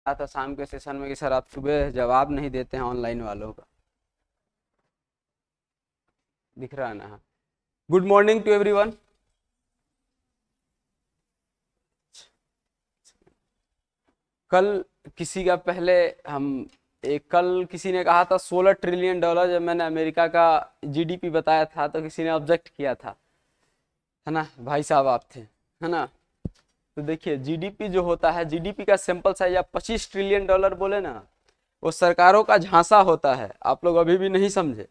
था शाम के सेशन में कि सर आप सुबह जवाब नहीं देते हैं ऑनलाइन वालों का। दिख रहा है ना? Good morning to everyone. कल किसी का पहले हम कल किसी ने कहा था $16 ट्रिलियन। जब मैंने अमेरिका का जीडीपी बताया था तो किसी ने ऑब्जेक्ट किया था, है ना? भाई साहब आप थे, है ना? तो देखिए जीडीपी जो होता है, जीडीपी का सैंपल साइज आप $25 ट्रिलियन बोले ना, वो सरकारों का झांसा होता है। आप लोग अभी भी नहीं समझे।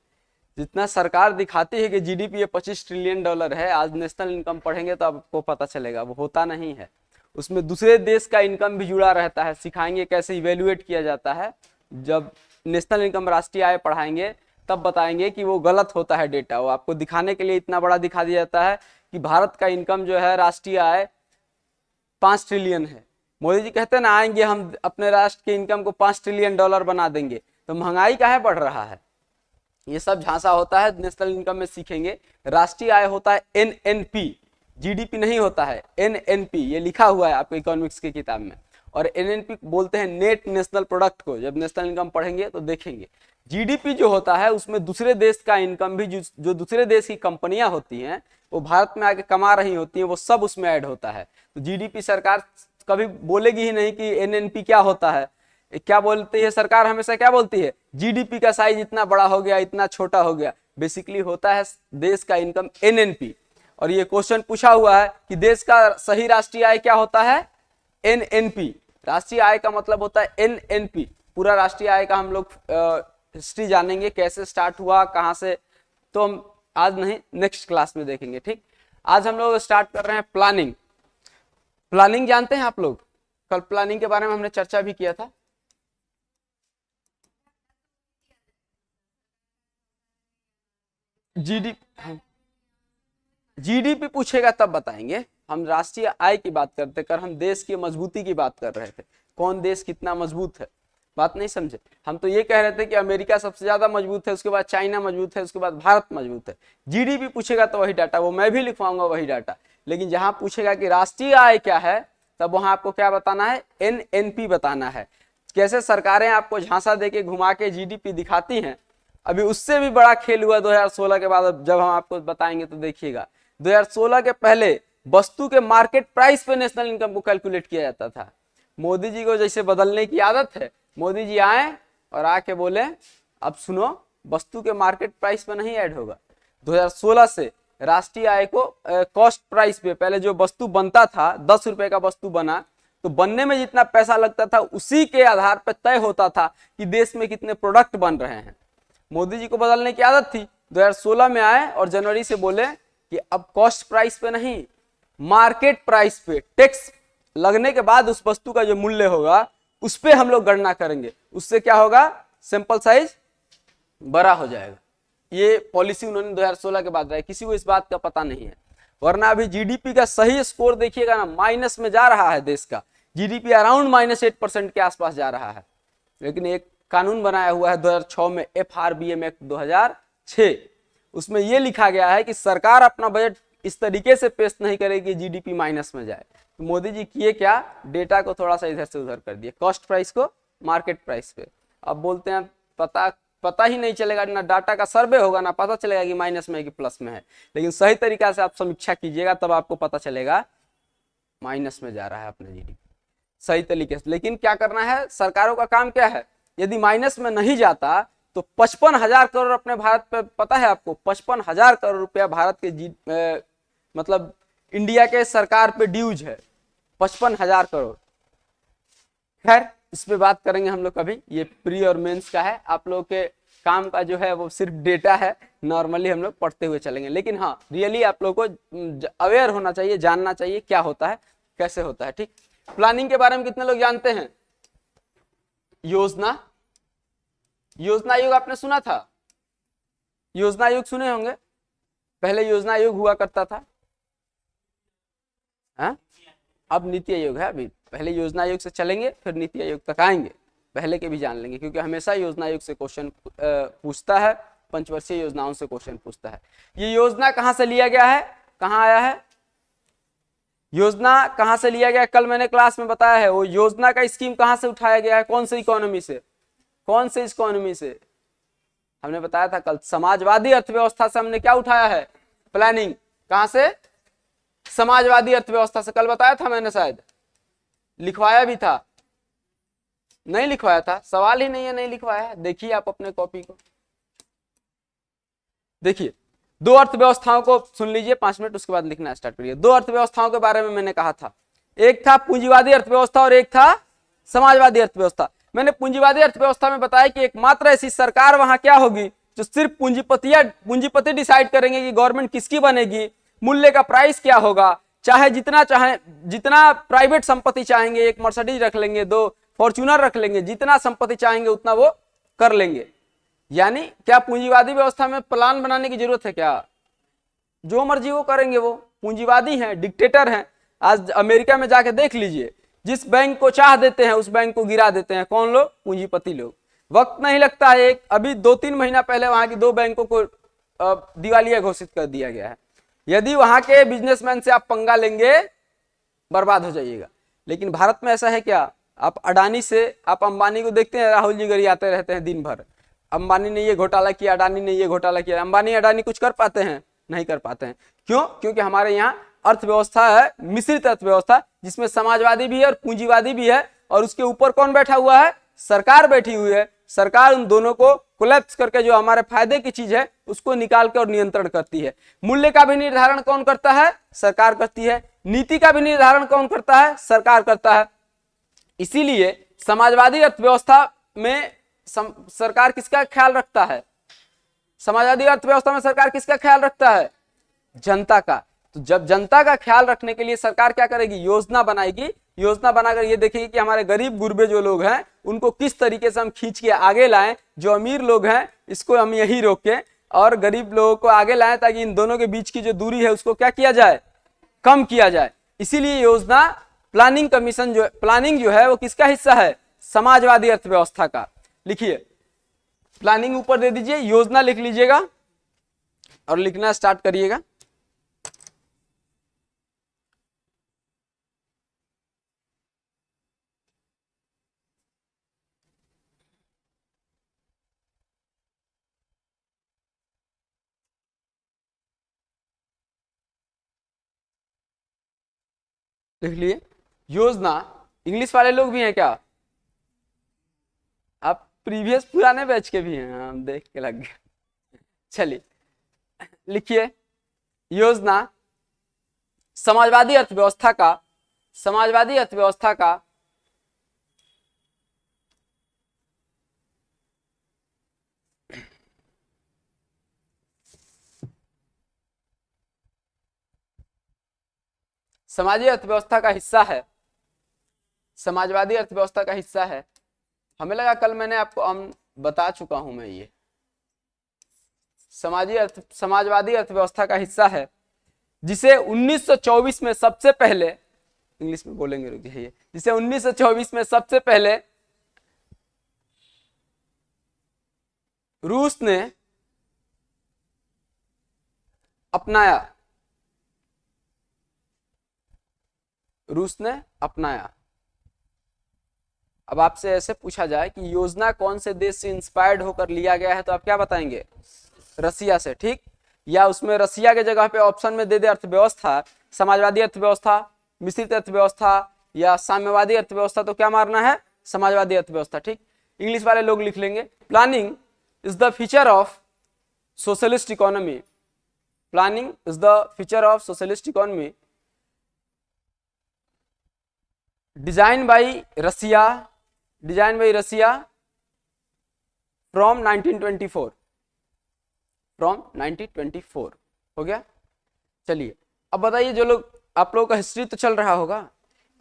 जितना सरकार दिखाती है कि जीडीपी ये $25 ट्रिलियन है, आज नेशनल इनकम पढ़ेंगे तो आपको पता चलेगा वो होता नहीं है। उसमें दूसरे देश का इनकम भी जुड़ा रहता है। सिखाएंगे कैसे इवेल्युएट किया जाता है। जब नेशनल इनकम, राष्ट्रीय आय पढ़ाएंगे तब बताएंगे कि वो गलत होता है डेटा। वो आपको दिखाने के लिए इतना बड़ा दिखा दिया जाता है कि भारत का इनकम जो है, राष्ट्रीय आय 5 ट्रिलियन है। मोदी जी कहते हैं ना, आएंगे हम अपने राष्ट्र के इनकम को $5 ट्रिलियन बना देंगे। तो महंगाई काहे बढ़ रहा है? ये सब झांसा होता है। नेशनल इनकम में सीखेंगे। राष्ट्रीय आय होता है एनएनपी, जीडीपी नहीं होता है, एनएनपी। ये लिखा हुआ है आपको इकोनॉमिक्स की किताब में। और एनएनपी बोलते हैं नेट नेशनल प्रोडक्ट को। जब नेशनल इनकम पढ़ेंगे तो देखेंगे। जीडीपी जो होता है उसमें दूसरे देश का इनकम भी, जो दूसरे देश की कंपनियां होती हैं वो भारत में आके कमा रही होती हैं, वो सब उसमें ऐड होता है। तो जीडीपी सरकार कभी बोलेगी ही नहीं कि एनएनपी क्या होता है। क्या बोलती है सरकार? हमेशा क्या बोलती है? जीडीपी का साइज इतना बड़ा हो गया, इतना छोटा हो गया। बेसिकली होता है देश का इनकम एनएनपी। और ये क्वेश्चन पूछा हुआ है कि देश का सही राष्ट्रीय आय क्या होता है? एनएनपी। राष्ट्रीय आय का मतलब होता है एनएनपी। पूरा राष्ट्रीय आय का हम लोग हिस्ट्री जानेंगे, कैसे स्टार्ट हुआ, कहां से। तो हम आज नहीं, नेक्स्ट क्लास में देखेंगे, ठीक? आज हम लोग स्टार्ट कर रहे हैं प्लानिंग। प्लानिंग जानते हैं आप लोग? कल प्लानिंग के बारे में हमने चर्चा भी किया था। जीडीपी, जीडीपी पूछेगा तब बताएंगे। हम राष्ट्रीय आय की बात करते कर, हम देश की मजबूती की बात कर रहे थे। कौन देश कितना मजबूत है, बात नहीं समझे। हम तो ये कह रहे थे कि अमेरिका सबसे ज्यादा मजबूत है, उसके बाद चाइना मजबूत है, उसके बाद भारत मजबूत है। जीडीपी पूछेगा तो वही डाटा, वो मैं भी लिखवाऊंगा वही डाटा। लेकिन जहां पूछेगा कि राष्ट्रीय आय क्या है, तब वहां आपको क्या बताना है? एनएनपी बताना है। कैसे सरकारें आपको झांसा देके घुमा के जीडीपी दिखाती हैं। अभी उससे भी बड़ा खेल हुआ 2016 के बाद। जब हम आपको बताएंगे तो देखिएगा। 2016 के पहले वस्तु के मार्केट प्राइस पे नेशनल इनकम को कैलकुलेट किया जाता था। मोदी जी को जैसे बदलने की आदत है, मोदी जी आए और आके बोले अब सुनो, वस्तु के मार्केट प्राइस पे नहीं ऐड होगा। 2016 से राष्ट्रीय आय को कॉस्ट प्राइस पे, पहले जो वस्तु बनता था, 10 रुपए का वस्तु बना तो बनने में जितना पैसा लगता था उसी के आधार पर तय होता था कि देश में कितने प्रोडक्ट बन रहे हैं। मोदी जी को बदलने की आदत थी। 2016 में आए और जनवरी से बोले कि अब कॉस्ट प्राइस पे नहीं, मार्केट प्राइस पे, टैक्स लगने के बाद उस वस्तु का जो मूल्य होगा उस पे हम लोग गणना करेंगे। उससे क्या होगा? सैंपल साइज बड़ा हो जाएगा। ये पॉलिसी उन्होंने 2016 के बाद रहा। किसी को इस बात का पता नहीं है। वरना अभी जीडीपी का सही स्कोर देखिएगा ना, माइनस में जा रहा है देश का। जीडीपी अराउंड -8% के आसपास जा रहा है। लेकिन एक कानून बनाया हुआ है 2006 में, FRBM एक्ट 2006। उसमें यह लिखा गया है कि सरकार अपना बजट इस तरीके से पेश नहीं करेगी जीडीपी माइनस में जाए। तो मोदी जी किए क्या? डेटा को थोड़ा सा इधर से उधर कर दिए, कॉस्ट प्राइस को मार्केट प्राइस पे। अब बोलते हैं पता ही नहीं चलेगा, ना डाटा का सर्वे होगा, ना पता चलेगा कि माइनस में है कि प्लस में है। लेकिन सही तरीका से आप समीक्षा कीजिएगा तब आपको पता चलेगा माइनस में जा रहा है अपना जीडीपी, सही तरीके से। लेकिन क्या करना है सरकारों का काम? क्या है? यदि माइनस में नहीं जाता तो 55,000 करोड़ अपने भारत पे, पता है आपको? 55,000 करोड़ रुपया भारत के मतलब इंडिया के सरकार पे ड्यूज है, 55,000 करोड़। खैर इस पे बात करेंगे हम लोग कभी। ये प्री और मेंस का है। आप लोग के काम का जो है वो सिर्फ डेटा है। नॉर्मली हम लोग पढ़ते हुए चलेंगे, लेकिन हाँ रियली आप लोग को अवेयर होना चाहिए, जानना चाहिए क्या होता है, कैसे होता है, ठीक? प्लानिंग के बारे में कितने लोग जानते हैं? योजना, योजना आयोग आपने सुना था? योजना आयोग सुने होंगे। पहले योजना आयोग हुआ करता था, हा? अब नीति आयोग है। अभी पहले योजना आयोग से चलेंगे फिर नीति आयोग तक आएंगे। पहले के भी जान लेंगे क्योंकि हमेशा योजना आयोग से क्वेश्चन पूछता है, पंचवर्षीय योजनाओं से क्वेश्चन पूछता है। ये योजना कहां से लिया गया है, कहां आया है? योजना कहां से लिया गया, कल मैंने क्लास में बताया है, वो योजना का स्कीम कहां से उठाया गया है, कौन सी इकोनॉमी से, कौन से इकोनॉमी से, हमने बताया था कल, समाजवादी अर्थव्यवस्था से हमने क्या उठाया है, प्लानिंग, कहां से, समाजवादी अर्थव्यवस्था से, कल बताया था मैंने, शायद लिखवाया भी था, नहीं लिखवाया था, सवाल ही नहीं है, नहीं लिखवाया, देखिए आप अपने कॉपी को, देखिए दो अर्थव्यवस्थाओं को सुन लीजिए 5 मिनट, उसके बाद लिखना स्टार्ट करिए। दो अर्थव्यवस्थाओं के बारे में मैंने कहा था, एक था पूंजीवादी अर्थव्यवस्था और एक था समाजवादी अर्थव्यवस्था। मैंने पूंजीवादी अर्थव्यवस्था में बताया कि एकमात्र ऐसी सरकार वहां क्या होगी जो सिर्फ पूंजीपति डिसाइड करेंगे कि गवर्नमेंट किसकी बनेगी, मूल्य का प्राइस क्या होगा, चाहे जितना प्राइवेट संपत्ति चाहेंगे, एक मर्सिडीज रख लेंगे, 2 फॉर्च्यूनर रख लेंगे, जितना संपत्ति चाहेंगे उतना वो कर लेंगे। यानी क्या पूंजीवादी व्यवस्था में प्लान बनाने की जरूरत है क्या, जो मर्जी वो करेंगे, वो पूंजीवादी हैं, डिक्टेटर हैं। आज अमेरिका में जाके देख लीजिए, जिस बैंक को चाह देते हैं उस बैंक को गिरा देते हैं, कौन लोग, पूंजीपति लोग। वक्त नहीं लगता है, एक अभी 2-3 महीना पहले वहां की 2 बैंकों को दिवालिया घोषित कर दिया गया है। यदि वहां के बिजनेसमैन से आप पंगा लेंगे बर्बाद हो जाइएगा। लेकिन भारत में ऐसा है क्या, आप अडानी से, आप अंबानी को देखते हैं, राहुल जी गरियाते रहते हैं दिन भर, अंबानी ने ये घोटाला किया, अडानी ने ये घोटाला किया। अंबानी अडानी कुछ कर पाते हैं, नहीं कर पाते हैं। क्यों, क्योंकि हमारे यहाँ अर्थव्यवस्था है मिश्रित अर्थव्यवस्था, जिसमें समाजवादी भी है और पूंजीवादी भी है, और उसके ऊपर कौन बैठा हुआ है, सरकार बैठी हुई है। सरकार उन दोनों को कोलैप्स करके जो हमारे फायदे की चीज है उसको निकाल के और नियंत्रण करती है। मूल्य का भी निर्धारण कौन करता है, सरकार करती है। नीति का भी निर्धारण कौन करता है, सरकार करता है। इसीलिए समाजवादी अर्थव्यवस्था में सरकार किसका ख्याल रखता है, समाजवादी अर्थव्यवस्था में सरकार किसका ख्याल रखता है, जनता का। तो जब जनता का ख्याल रखने के लिए सरकार क्या करेगी, योजना बनाएगी। योजना बनाकर ये देखेगी कि हमारे गरीब गुरबे जो लोग हैं उनको किस तरीके से हम खींच के आगे लाएं, जो अमीर लोग हैं इसको हम यही रोकें और गरीब लोगों को आगे लाएं, ताकि इन दोनों के बीच की जो दूरी है उसको क्या किया जाए, कम किया जाए। इसीलिए योजना प्लानिंग कमीशन प्लानिंग जो है वो किसका हिस्सा है, समाजवादी अर्थव्यवस्था का। लिखिए, प्लानिंग ऊपर दे दीजिए, योजना लिख लीजिएगा और लिखना स्टार्ट करिएगा। लिख लिए योजना। इंग्लिश वाले लोग भी हैं क्या, आप प्रीवियस पुराने बैच के भी हैं, हम देख के लग गए। चलिए लिखिए, योजना समाजवादी अर्थव्यवस्था का समाजवादी अर्थव्यवस्था का हिस्सा है, समाजवादी अर्थव्यवस्था का हिस्सा है। हमें लगा कल मैंने आपको बता चुका हूं मैं, ये समाजवादी अर्थव्यवस्था का हिस्सा है, जिसे 1924 में सबसे पहले, इंग्लिश में बोलेंगे रुक जाइए, जिसे 1924 में सबसे पहले रूस ने अपनाया। अब आपसे ऐसे पूछा जाए कि योजना कौन से देश से इंस्पायर्ड होकर लिया गया है, तो आप क्या बताएंगे, रसिया से, ठीक। या उसमें रसिया के जगह पे ऑप्शन में दे दे अर्थव्यवस्था, समाजवादी अर्थव्यवस्था, मिश्रित अर्थव्यवस्था या साम्यवादी अर्थव्यवस्था, तो क्या मारना है, समाजवादी अर्थव्यवस्था, ठीक। इंग्लिश वाले लोग लिख लेंगे, planning is the feature of socialist economy. Planning is the feature of socialist economy design by Russia from 1924 हो गया। चलिए अब बताइए, जो लोग, आप लोगों का हिस्ट्री तो चल रहा होगा,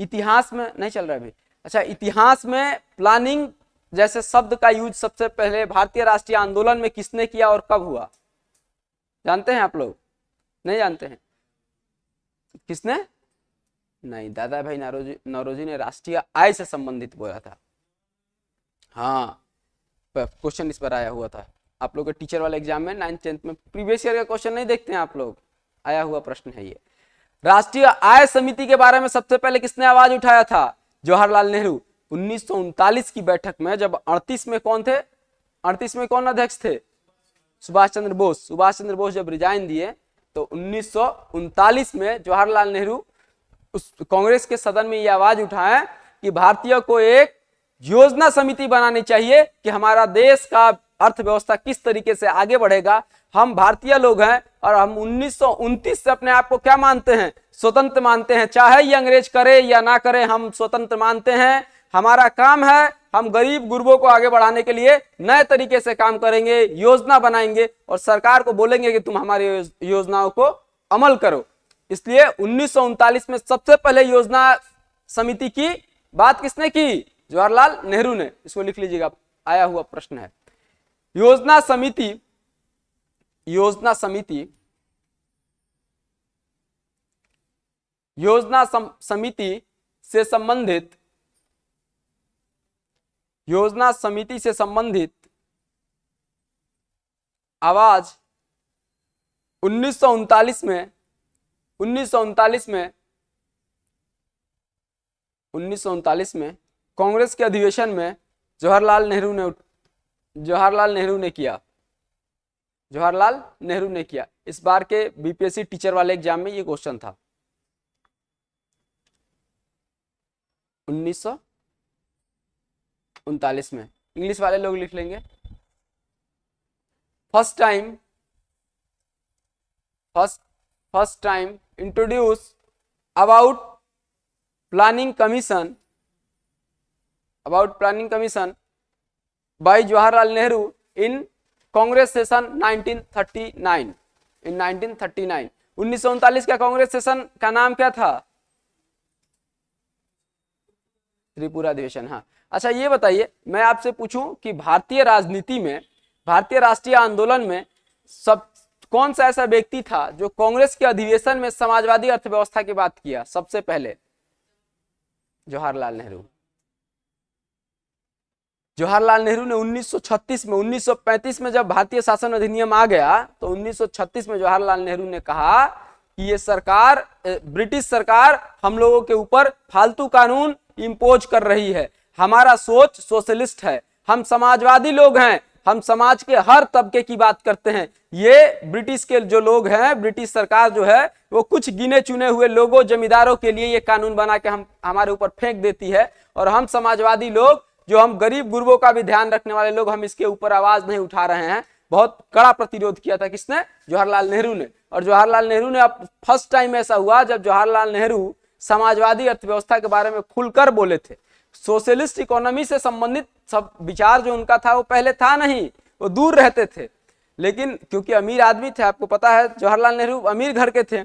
इतिहास में नहीं चल रहा है अभी, अच्छा, इतिहास में प्लानिंग जैसे शब्द का यूज सबसे पहले भारतीय राष्ट्रीय आंदोलन में किसने किया और कब हुआ, जानते हैं आप लोग, नहीं जानते हैं, किसने, नहीं, दादा भाई नौरोजी ने राष्ट्रीय आय से संबंधित बोला था। हाँ, क्वेश्चन इस पर आया हुआ था आप लोग के टीचर वाले एग्जाम में, 9th 10th में। प्रीवियस ईयर का क्वेश्चन नहीं देखते हैं आप लोग, आया हुआ प्रश्न है ये। राष्ट्रीय आय समिति के बारे में सबसे पहले किसने आवाज उठाया था? जवाहरलाल नेहरू। 1939 की बैठक में जब 38 में कौन थे, 38 में कौन अध्यक्ष थे? सुभाष चंद्र बोस। सुभाष चंद्र बोस जब रिजाइन दिए तो 1939 में जवाहरलाल नेहरू उस कांग्रेस के सदन में यह आवाज उठाए कि भारतीयों को एक योजना समिति बनानी चाहिए कि हमारा देश का अर्थव्यवस्था किस तरीके से आगे बढ़ेगा। हम भारतीय लोग हैं और हम 1929 से अपने आप को क्या मानते हैं? स्वतंत्र मानते हैं। चाहे ये अंग्रेज करे या ना करे, हम स्वतंत्र मानते हैं। हमारा काम है, हम गरीब गुरबों को आगे बढ़ाने के लिए नए तरीके से काम करेंगे, योजना बनाएंगे और सरकार को बोलेंगे कि तुम हमारी योजनाओं को अमल करो। इसलिए 1939 में सबसे पहले योजना समिति की बात किसने की? जवाहरलाल नेहरू ने। इसको लिख लीजिएगा, आया हुआ प्रश्न है। योजना समिति, योजना समिति, योजना समिति से संबंधित, योजना समिति से संबंधित आवाज 1939 में 1939 में कांग्रेस के अधिवेशन में जवाहरलाल नेहरू ने किया। इस बार के बीपीएससी टीचर वाले एग्जाम में ये क्वेश्चन था। 1939 में। इंग्लिश वाले लोग लिख लेंगे। First time introduce about planning commission by Jawaharlal Nehru in Congress session 1939 in 1939। 1939 का कांग्रेस सेशन का नाम क्या था? त्रिपुरा अधिवेशन। हाँ, अच्छा ये बताइए, मैं आपसे पूछूं कि भारतीय राजनीति में, भारतीय राष्ट्रीय आंदोलन में सब कौन सा ऐसा व्यक्ति था जो कांग्रेस के अधिवेशन में समाजवादी अर्थव्यवस्था की बात किया? सबसे पहले जवाहरलाल नेहरू। जवाहरलाल नेहरू ने 1936 में, 1935 में जब भारतीय शासन अधिनियम आ गया तो 1936 में जवाहरलाल नेहरू ने कहा कि ये सरकार, ब्रिटिश सरकार हम लोगों के ऊपर फालतू कानून इंपोज कर रही है। हमारा सोच सोशलिस्ट है, हम समाजवादी लोग हैं, हम समाज के हर तबके की बात करते हैं। ये ब्रिटिश के जो लोग हैं, ब्रिटिश सरकार जो है वो कुछ गिने चुने हुए लोगों, जमींदारों के लिए ये कानून बना के हमारे ऊपर फेंक देती है और हम समाजवादी लोग, जो हम गरीब गुरबों का भी ध्यान रखने वाले लोग, हम इसके ऊपर आवाज नहीं उठा रहे हैं। बहुत कड़ा प्रतिरोध किया था किसने? जवाहरलाल नेहरू ने। और जवाहरलाल नेहरू ने, अब फर्स्ट टाइम ऐसा हुआ जब जवाहरलाल नेहरू समाजवादी अर्थव्यवस्था के बारे में खुलकर बोले थे। सोशलिस्ट इकोनॉमी से संबंधित सब विचार जो उनका था वो पहले था नहीं, वो दूर रहते थे, लेकिन क्योंकि अमीर आदमी थे, आपको पता है जवाहरलाल नेहरू अमीर घर के थे।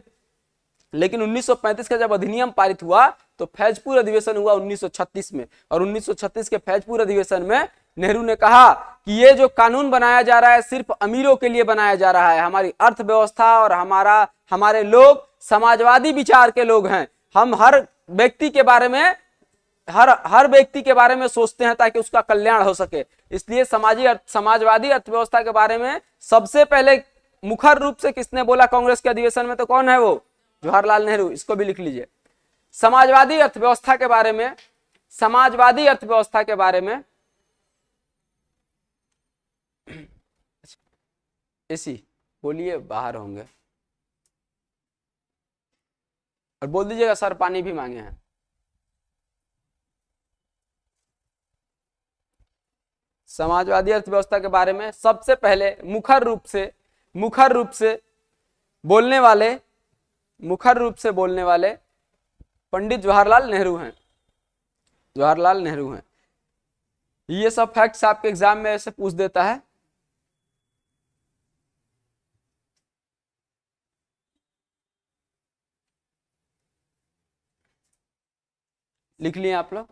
लेकिन 1935 का जब अधिनियम पारित हुआ तो फैजपुर अधिवेशन हुआ 1936 में, और 1936 के फैजपुर अधिवेशन में नेहरू ने कहा कि ये जो कानून बनाया जा रहा है सिर्फ अमीरों के लिए बनाया जा रहा है। हमारी अर्थव्यवस्था और हमारे लोग समाजवादी विचार के लोग हैं। हम हर व्यक्ति के बारे में, हर व्यक्ति के बारे में सोचते हैं ताकि उसका कल्याण हो सके। इसलिए समाजवादी अर्थव्यवस्था के बारे में सबसे पहले मुखर रूप से किसने बोला कांग्रेस के अधिवेशन में? तो कौन है वो? जवाहरलाल नेहरू। इसको भी लिख लीजिए। समाजवादी अर्थव्यवस्था के बारे में, समाजवादी अर्थव्यवस्था के बारे में इसी बोलिए, बाहर होंगे और बोल दीजिएगा सर पानी भी मांगे हैं। समाजवादी अर्थव्यवस्था के बारे में सबसे पहले मुखर रूप से बोलने वाले पंडित जवाहरलाल नेहरू हैं। जवाहरलाल नेहरू हैं। ये सब फैक्ट्स आपके एग्जाम में ऐसे पूछ देता है। लिख लिए आप लोग।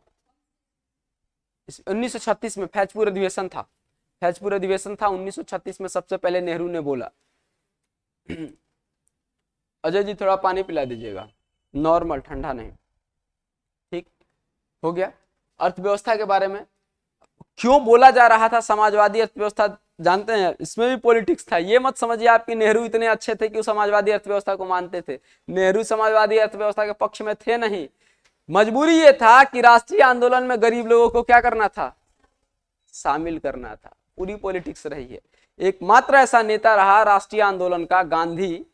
1936 में फैजपुर अधिवेशन था। 1936 में सबसे पहले नेहरू ने बोला। अजय जी थोड़ा पानी पिला दीजिएगा, नॉर्मल, ठंडा नहीं। ठीक हो गया। अर्थव्यवस्था के बारे में क्यों बोला जा रहा था समाजवादी अर्थव्यवस्था जानते हैं इसमें भी पॉलिटिक्स था। ये मत समझिए आपकी नेहरू इतने अच्छे थे कि वो समाजवादी अर्थव्यवस्था को मानते थे। नेहरू समाजवादी अर्थव्यवस्था के पक्ष में थे नहीं। मजबूरी ये था कि राष्ट्रीय आंदोलन में गरीब लोगों को क्या करना था, शामिल करना था। पूरी पॉलिटिक्स रही है। एकमात्र ऐसा नेता रहा राष्ट्रीय आंदोलन का गांधी,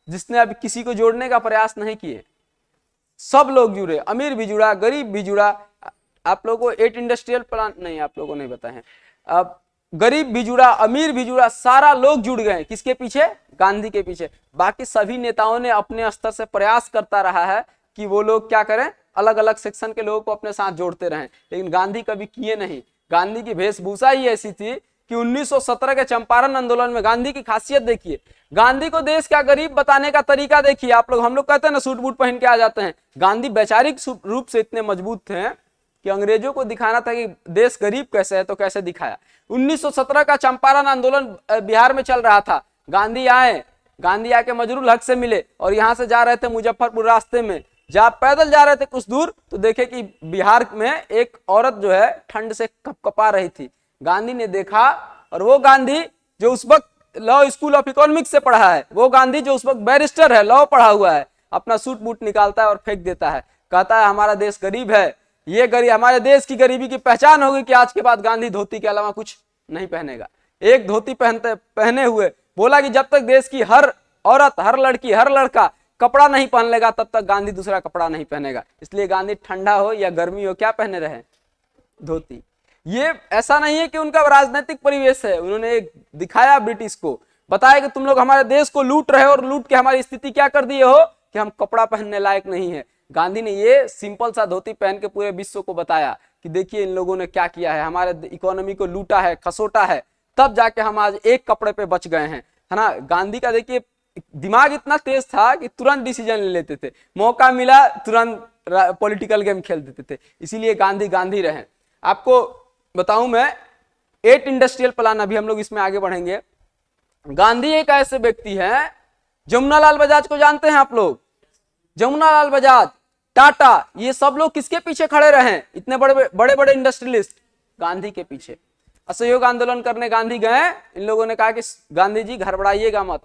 जिसने अभी किसी को जोड़ने का प्रयास नहीं किए। सब लोग जुड़े, अमीर भी जुड़ा, गरीब भी जुड़ा। आप लोगों को 8 इंडस्ट्रियल प्लान नहीं, आप लोगों को नहीं बताए हैं। अब गरीब भी जुड़ा, अमीर भी जुड़ा, सारा लोग जुड़ गए किसके पीछे, गांधी के पीछे। बाकी सभी नेताओं ने अपने स्तर से प्रयास करता रहा है कि वो लोग क्या करें, अलग अलग सेक्शन के लोगों को अपने साथ जोड़ते रहें, लेकिन गांधी कभी किए नहीं। गांधी की वेशभूषा ही ऐसी थी कि 1917 के चंपारण आंदोलन में गांधी की खासियत देखिए, गांधी को देश का गरीब बताने का तरीका देखिए। आप लोग, हम लोग कहते हैं ना सूट बूट पहन के आ जाते हैं, गांधी वैचारिक रूप से इतने मजबूत थे कि अंग्रेजों को दिखाना था कि देश गरीब कैसे है, तो कैसे दिखाया। 1917 का चंपारण आंदोलन बिहार में चल रहा था। गांधी आके मजरूल हक से मिले और यहाँ से जा रहे थे मुजफ्फरपुर, रास्ते में जब पैदल जा रहे थे कुछ दूर तो देखे कि बिहार में एक औरत जो है ठंड से कपकपा रही थी। गांधी ने देखा, और वो गांधी जो उस वक्त लॉ स्कूल ऑफ इकोनॉमिक्स से पढ़ा है, वो गांधी जो उस वक्त बैरिस्टर है, लॉ पढ़ा हुआ है, अपना सूट बूट निकालता है और फेंक देता है। कहता है हमारा देश गरीब है, ये गरीब, हमारे देश की गरीबी की पहचान होगी कि आज के बाद गांधी धोती के अलावा कुछ नहीं पहनेगा। एक धोती पहने हुए बोला कि जब तक देश की हर औरत, हर लड़की, हर लड़का कपड़ा नहीं पहन लेगा तब तक गांधी दूसरा कपड़ा नहीं पहनेगा। इसलिए गांधी ठंडा हो या गर्मी हो क्या पहने रहे, धोती। ये ऐसा नहीं है कि उनका राजनीतिक परिवेश है, उन्होंने दिखाया ब्रिटिश को, बताया कि तुम लोग हमारे देश को लूट रहे हो और लूट के हमारी स्थिति क्या कर दिए हो कि हम कपड़ा पहनने लायक नहीं है। गांधी ने ये सिंपल सा धोती पहन के पूरे विश्व को बताया कि देखिए इन लोगों ने क्या किया है, हमारे इकोनॉमी को लूटा है, खसोटा है, तब जाके हम आज एक कपड़े पे बच गए हैं, है ना। गांधी का देखिए दिमाग इतना तेज था कि तुरंत डिसीजन ले लेते थे, मौका मिला तुरंत पॉलिटिकल गेम खेल देते थे, इसीलिए गांधी रहे। आपको बताऊं मैं 8 इंडस्ट्रियल प्लान, अभी हम लोग इसमें आगे बढ़ेंगे। गांधी एक ऐसे व्यक्ति हैं, जमुनालाल बजाज को जानते हैं आप लोग, जमुनालाल बजाज, टाटा, ये सब लोग किसके पीछे खड़े रहे, इतने बड़े बड़े इंडस्ट्रियलिस्ट, गांधी के पीछे। असहयोग आंदोलन करने गांधी गए, इन लोगों ने कहा कि गांधी जी घबराइएगा मत,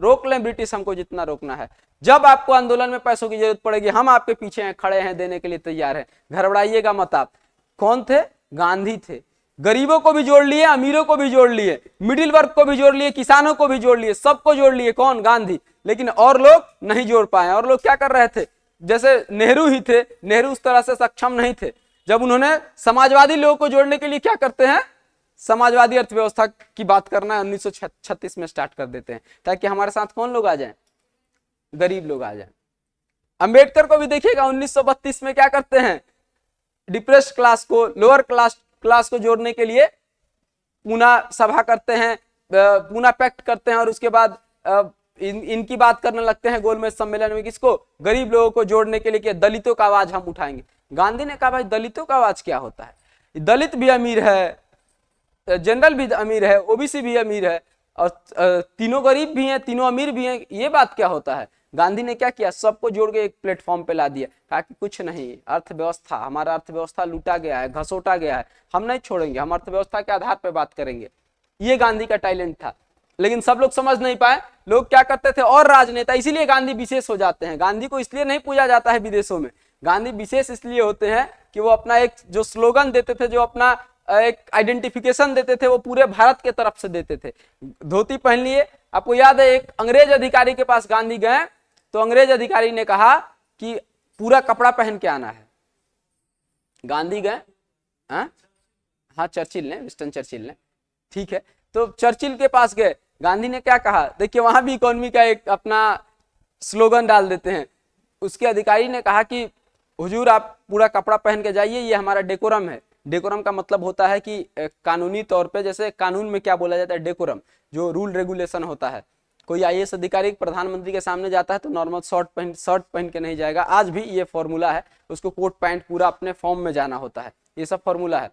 रोक लें ब्रिटिश, हमको जितना रोकना है, जब आपको आंदोलन में पैसों की जरूरत पड़ेगी हम आपके पीछे हैं, खड़े हैं, देने के लिए तैयार हैं, घबराइएगा मत आप। कौन थे, गांधी थे। गरीबों को भी जोड़ लिए, अमीरों को भी जोड़ लिए, मिडिल वर्ग को भी जोड़ लिए, किसानों को भी जोड़ लिए, सबको जोड़ लिए, कौन, गांधी। लेकिन और लोग नहीं जोड़ पाए। और लोग क्या कर रहे थे, जैसे नेहरू ही थे, नेहरू उस तरह से सक्षम नहीं थे। जब उन्होंने समाजवादी लोगों को जोड़ने के लिए क्या करते हैं, समाजवादी अर्थव्यवस्था की बात करना है 1936 में स्टार्ट कर देते हैं, ताकि हमारे साथ कौन लोग आ जाएं, गरीब लोग आ जाएं। अंबेडकर को भी देखिएगा 1932 में क्या करते हैं, डिप्रेस्ड क्लास को, लोअर क्लास को जोड़ने के लिए पूना सभा करते हैं, पूना पैक्ट करते हैं, और उसके बाद इनकी बात करने लगते हैं गोलमेज सम्मेलन में, किसको, गरीब लोगों को जोड़ने के लिए कि दलितों का आवाज हम उठाएंगे। गांधी ने कहा भाई दलितों का आवाज क्या होता है, दलित भी अमीर है, जनरल भी अमीर है, ओबीसी भी अमीर है, और तीनों गरीब भी हैं, तीनों अमीर भी हैं, ये बात क्या होता है। गांधी ने क्या किया, सबको जोड़ के एक प्लेटफॉर्म पे ला दिया, कहा कि कुछ नहीं, अर्थव्यवस्था, हमारा अर्थव्यवस्था लूटा गया है, घसोटा गया है, हम नहीं छोड़ेंगे, हम अर्थव्यवस्था के आधार पर बात करेंगे। ये गांधी का टैलेंट था, लेकिन सब लोग समझ नहीं पाए। लोग क्या करते थे, और राजनेता, इसीलिए गांधी विशेष हो जाते हैं। गांधी को इसलिए नहीं पूजा जाता है विदेशों में, गांधी विशेष इसलिए होते हैं कि वो अपना एक जो स्लोगन देते थे, जो अपना एक आइडेंटिफिकेशन देते थे, वो पूरे भारत के तरफ से देते थे। धोती पहन लिए। आपको याद है एक अंग्रेज अधिकारी के पास गांधी गए, तो अंग्रेज अधिकारी ने कहा कि पूरा कपड़ा पहन के आना है। गांधी गए, हाँ चर्चिल ने, विंस्टन चर्चिल ने, ठीक है, तो चर्चिल के पास गए, गांधी ने क्या कहा, देखिए वहां भी इकोनॉमी का एक अपना स्लोगन डाल देते हैं। उसके अधिकारी ने कहा कि हुजूर आप पूरा कपड़ा पहन के जाइए, ये हमारा डेकोरम है। डेकोरम का मतलब होता है कि कानूनी तौर पे, जैसे कानून में क्या बोला जाता है, डेकोरम, जो रूल रेगुलेशन होता है। कोई आईएएस अधिकारी प्रधानमंत्री के सामने जाता है तो नॉर्मल शर्ट पहन के नहीं जाएगा, आज भी ये फॉर्मूला है, उसको कोट पैंट पूरा अपने फॉर्म में जाना होता है, ये सब फॉर्मूला है,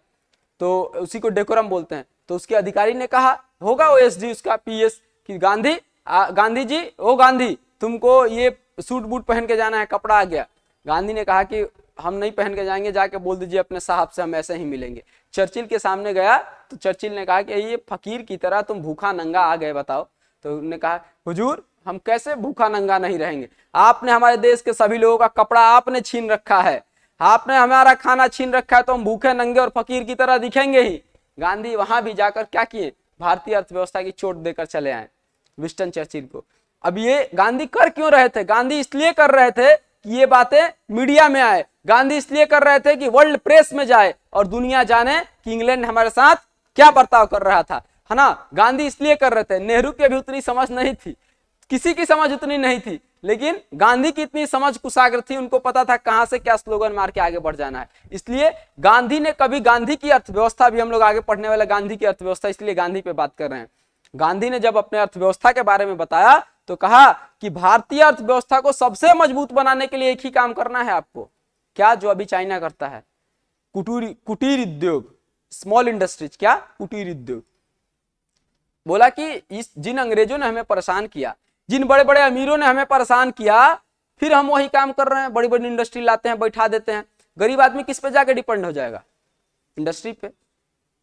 तो उसी को डेकोरम बोलते हैं। तो उसके अधिकारी ने कहा, होगा ओएसडी उसका पीएस, कि गांधी जी, ओ गांधी, तुमको ये सूट बूट पहन के जाना है, कपड़ा आ गया। गांधी ने कहा कि हम नहीं पहन के जाएंगे, जाके बोल दीजिए अपने साहब से हम ऐसे ही मिलेंगे। चर्चिल के सामने गया तो चर्चिल ने कहा कि ये फकीर की तरह तुम भूखा नंगा आ गए, बताओ। तो उन्होंने कहा हुजूर हम कैसे भूखा नंगा नहीं रहेंगे, आपने हमारे देश के सभी लोगों का कपड़ा आपने छीन रखा है, आपने हमारा खाना छीन रखा है, तो हम भूखे नंगे और फकीर की तरह दिखेंगे ही। गांधी वहां भी जाकर क्या किए, भारतीय अर्थव्यवस्था की चोट देकर चले आए विंस्टन चर्चिल को। अब ये गांधी कर क्यों रहे थे, गांधी इसलिए कर रहे थे कि ये बातें मीडिया में आए, गांधी इसलिए कर रहे थे कि वर्ल्ड प्रेस में जाए और दुनिया जाने कि इंग्लैंड हमारे साथ क्या बर्ताव कर रहा था, है ना। गांधी इसलिए कर रहे थे। नेहरू की भी उतनी समझ नहीं थी, किसी की समझ उतनी नहीं थी, लेकिन गांधी की इतनी समझ कुशाग्र थी, उनको पता था कहां से क्या स्लोगन मार के आगे बढ़ जाना है। इसलिए गांधी ने कभी, गांधी की अर्थव्यवस्था भी हम लोग आगे पढ़ने वाले, गांधी की अर्थव्यवस्था, इसलिए गांधी पे बात कर रहे हैं। गांधी ने जब अपने अर्थव्यवस्था के बारे में बताया तो कहा कि भारतीय अर्थव्यवस्था को सबसे मजबूत बनाने के लिए एक ही काम करना है आपको, क्या, जो अभी चाइना करता है, कुटीर उद्योग, स्मॉल इंडस्ट्रीज, क्या कुटीर उद्योग। बोला कि जिन अंग्रेजों ने हमें परेशान किया, जिन बड़े बड़े अमीरों ने हमें परेशान किया, फिर हम वही काम कर रहे हैं, बड़ी बड़ी इंडस्ट्री लाते हैं, बैठा देते हैं। गरीब आदमी किस पे जाके डिपेंड हो जाएगा, इंडस्ट्री पे।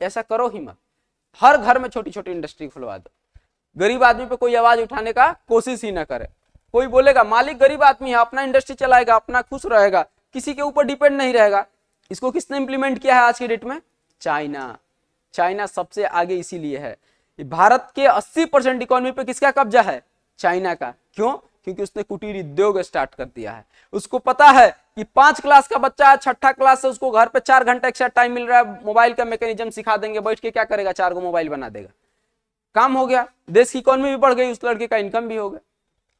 ऐसा करो ही मत, हर घर में छोटी छोटी इंडस्ट्री खुलवा दो, गरीब आदमी पे कोई आवाज उठाने का कोशिश ही ना करे। कोई बोलेगा मालिक गरीब आदमी है, अपना इंडस्ट्री चलाएगा, अपना खुश रहेगा, किसी के ऊपर डिपेंड नहीं रहेगा। इसको किसने इंप्लीमेंट किया है आज की डेट में, चाइना। चाइना सबसे आगे इसीलिए है, भारत के 80% इकोनॉमी पे किसका कब्जा है, चाइना का। क्यों, क्योंकि उसने कुटीर उद्योग स्टार्ट कर दिया है। उसको पता है कि 5 क्लास का बच्चा है, 6ठा क्लास से उसको घर पे 4 घंटे एक्स्ट्रा टाइम मिल रहा है, मोबाइल का मैकेनिज्म सिखा देंगे, बैठ के क्या करेगा, 4 गो मोबाइल बना देगा, काम हो गया, देश की इकोनॉमी भी बढ़ गई, उस लड़के का इनकम भी हो गया।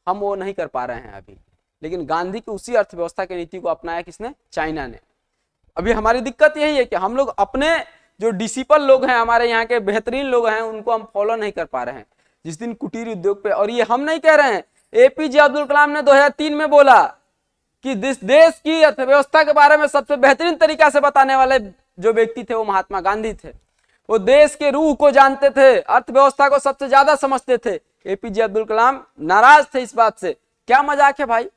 हम वो नहीं कर पा रहे हैं अभी, लेकिन गांधी की उसी अर्थव्यवस्था की नीति को अपनाया किसने, चाइना ने। अभी हमारी दिक्कत यही है कि हम लोग अपने जो डिसिपल लोग हैं, हमारे यहाँ के बेहतरीन लोग हैं, उनको हम फॉलो नहीं कर पा रहे हैं। जिस दिन कुटीर उद्योग पे, और ये हम नहीं कह रहे हैं, एपीजे अब्दुल कलाम ने 2003 में बोला कि देश की अर्थव्यवस्था के बारे में सबसे बेहतरीन तरीका से बताने वाले जो व्यक्ति थे वो महात्मा गांधी थे। वो देश के रूह को जानते थे, अर्थव्यवस्था को सबसे ज्यादा समझते थे। एपीजे अब्दुल कलाम नाराज थे इस बात से। क्या मजाक है भाई,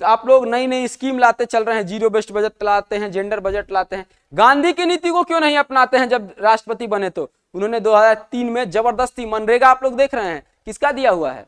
आप लोग नई नई स्कीम लाते चल रहे हैं, जीरो बेस्ड बजट लाते हैं, जेंडर बजट लाते हैं, गांधी की नीति को क्यों नहीं अपनाते हैं। जब राष्ट्रपति बने तो उन्होंने 2003 में जबरदस्ती मनरेगा, आप लोग देख रहे हैं किसका दिया हुआ है,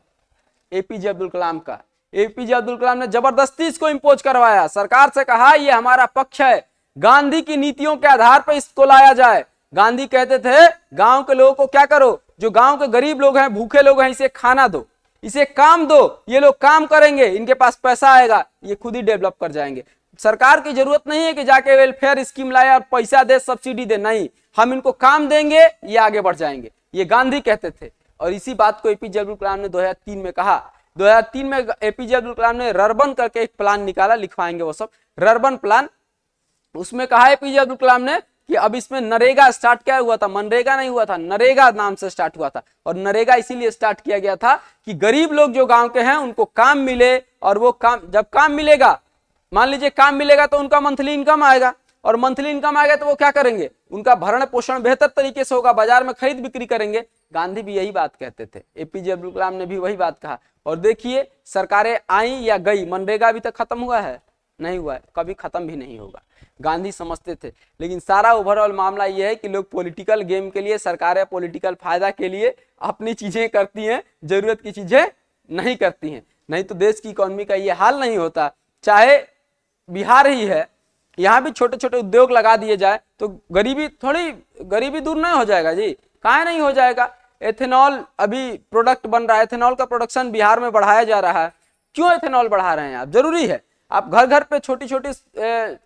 एपीजे अब्दुल कलाम का। एपीजे अब्दुल कलाम ने जबरदस्ती इसको इंपोज करवाया, सरकार से कहा ये हमारा पक्ष है, गांधी की नीतियों के आधार पर इसको लाया जाए। गांधी कहते थे गांव के लोगों को क्या करो, जो गांव के गरीब लोग हैं, भूखे लोग हैं, इसे खाना दो, इसे काम दो, ये लोग काम करेंगे, इनके पास पैसा आएगा, ये खुद ही डेवलप कर जाएंगे। सरकार की जरूरत नहीं है कि जाके वेलफेयर स्कीम लाए और पैसा दे, सब्सिडी दे, नहीं, हम इनको काम देंगे, ये आगे बढ़ जाएंगे, ये गांधी कहते थे। और इसी बात को एपीजे अब्दुल कलाम ने 2003 में कहा। 2003 में एपीजे अब्दुल कलाम ने रर्बन करके एक प्लान निकाला, लिखवाएंगे वो सब, रर्बन प्लान। उसमें कहा एपीजे अब्दुल कलाम ने कि अब इसमें नरेगा स्टार्ट क्या हुआ था, मनरेगा नहीं हुआ था, नरेगा नाम से स्टार्ट हुआ था। और नरेगा इसीलिए स्टार्ट किया गया था कि गरीब लोग जो गांव के हैं उनको काम मिले, और वो काम, जब काम मिलेगा, मान लीजिए काम मिलेगा तो उनका मंथली इनकम आएगा, और मंथली इनकम आएगा तो वो क्या करेंगे, उनका भरण पोषण बेहतर तरीके से होगा, बाजार में खरीद बिक्री करेंगे। गांधी भी यही बात कहते थे, एपीजे अब्दुल कलाम ने भी वही बात कहा। और देखिए सरकारें आई या गई, मनरेगा अभी तक खत्म हुआ है, नहीं हुआ है, कभी खत्म भी नहीं होगा। गांधी समझते थे। लेकिन सारा ओवरऑल मामला यह है कि लोग पॉलिटिकल गेम के लिए, सरकारें पॉलिटिकल फायदा के लिए अपनी चीजें करती हैं, जरूरत की चीजें नहीं करती हैं। नहीं तो देश की इकोनॉमी का ये हाल नहीं होता। चाहे बिहार ही है, यहाँ भी छोटे छोटे उद्योग लगा दिए जाए तो गरीबी दूर नहीं हो जाएगा जी, कहाँ नहीं हो जाएगा। एथेनॉल अभी प्रोडक्ट बन रहा है, एथेनॉल का प्रोडक्शन बिहार में बढ़ाया जा रहा है। क्यों एथेनॉल बढ़ा रहे हैं आप, जरूरी है। आप घर घर पे छोटी छोटी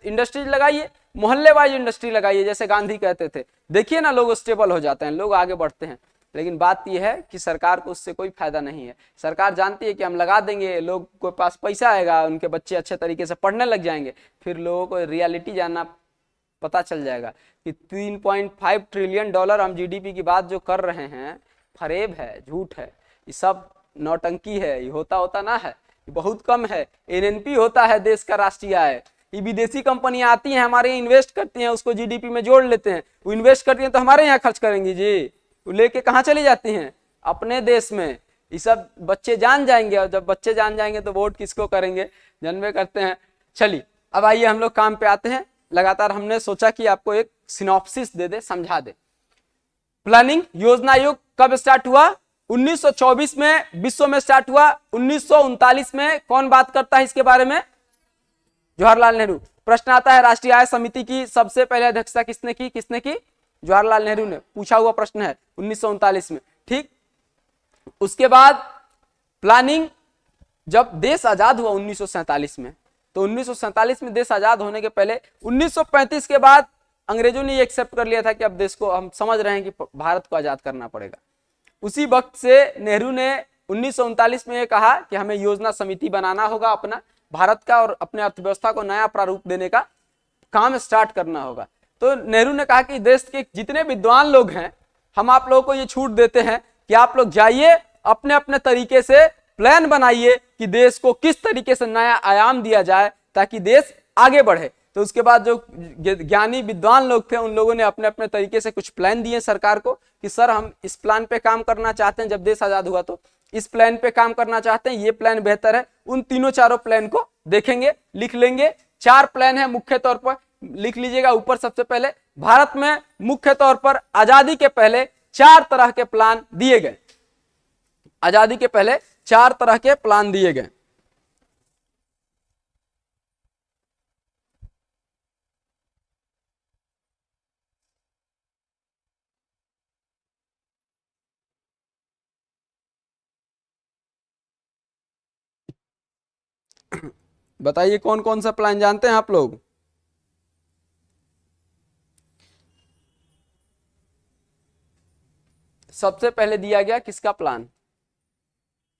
इंडस्ट्रीज लगाइए, मोहल्ले वाइज इंडस्ट्री लगाइए, जैसे गांधी कहते थे। देखिए ना, लोग स्टेबल हो जाते हैं, लोग आगे बढ़ते हैं। लेकिन बात यह है कि सरकार को उससे कोई फायदा नहीं है। सरकार जानती है कि हम लगा देंगे, लोग के पास पैसा आएगा, उनके बच्चे अच्छे तरीके से पढ़ने लग जाएंगे, फिर लोगों को रियलिटी जानना पता चल जाएगा कि 3.5 ट्रिलियन डॉलर हम जीडीपी की बात जो कर रहे हैं, फरेब है, झूठ है, ये सब नौटंकी है, ये होता ना है, बहुत कम है। एनएनपी होता है देश का राष्ट्रीय आय। ये विदेशी कंपनियां आती हैं, हमारे यहाँ इन्वेस्ट करती हैं, उसको जीडीपी में जोड़ लेते हैं। वो इन्वेस्ट करती हैं तो हमारे यहाँ खर्च करेंगी जी, वो लेके कहाँ चली जाती हैं, अपने देश में। ये सब बच्चे जान जाएंगे, और जब बच्चे जान जाएंगे तो वोट किसको करेंगे, जानबे करते हैं। चलिए अब आइए हम लोग काम पे आते हैं। लगातार हमने सोचा कि आपको एक सिनॉप्सिस दे दे, समझा दे। प्लानिंग योजना आयोग कब स्टार्ट हुआ? 1924 में विश्व में स्टार्ट हुआ। 1939 में कौन बात करता है इसके बारे में? जवाहरलाल नेहरू। प्रश्न आता है राष्ट्रीय आय समिति की सबसे पहले अध्यक्षता किसने की? किसने की? जवाहरलाल नेहरू ने। पूछा हुआ प्रश्न है 1939 में। ठीक, उसके बाद प्लानिंग, जब देश आजाद हुआ 1947 में, तो 1947 में देश आजाद होने के पहले 1935 के बाद अंग्रेजों ने ये एक्सेप्ट कर लिया था कि अब देश को, हम समझ रहे हैं कि भारत को आजाद करना पड़ेगा। उसी वक्त से नेहरू ने 1939 में ये कहा कि हमें योजना समिति बनाना होगा अपना भारत का, और अपने अर्थव्यवस्था को नया प्रारूप देने का काम स्टार्ट करना होगा। तो नेहरू ने कहा कि देश के जितने विद्वान लोग हैं, हम आप लोगों को ये छूट देते हैं कि आप लोग जाइए अपने अपने तरीके से प्लान बनाइए कि देश को किस तरीके से नया आयाम दिया जाए ताकि देश आगे बढ़े। तो उसके बाद जो ज्ञानी विद्वान लोग थे, उन लोगों ने अपने अपने तरीके से कुछ प्लान दिए सरकार को कि सर हम इस प्लान पे काम करना चाहते हैं, जब देश आजाद हुआ तो इस प्लान पे काम करना चाहते हैं, ये प्लान बेहतर है। उन तीनों चारों प्लान को देखेंगे, लिख लेंगे। 4 प्लान है मुख्य तौर पर, लिख लीजिएगा ऊपर। सबसे पहले भारत में मुख्य तौर पर आजादी के पहले 4 तरह के प्लान दिए गए। आजादी के पहले 4 तरह के प्लान दिए गए। बताइए कौन कौन सा प्लान जानते हैं आप लोग? सबसे पहले दिया गया किसका प्लान?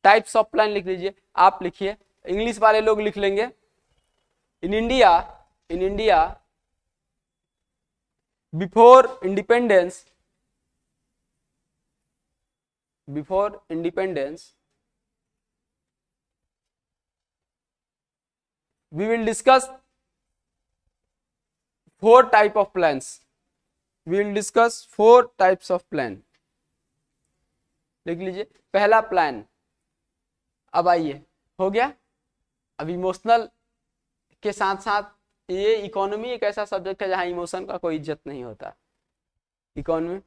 टाइप्स ऑफ प्लान लिख लीजिए, आप लिखिए, इंग्लिश वाले लोग लिख लेंगे। In India before independence we will discuss 4 type of plans. We will discuss 4 types of plan. लिख लीजिए पहला प्लान। अब आइए, हो गया। अब इमोशनल के साथ साथ ये इकोनॉमी एक ऐसा सब्जेक्ट है जहां इमोशन का कोई इज्जत नहीं होता। इकोनॉमी,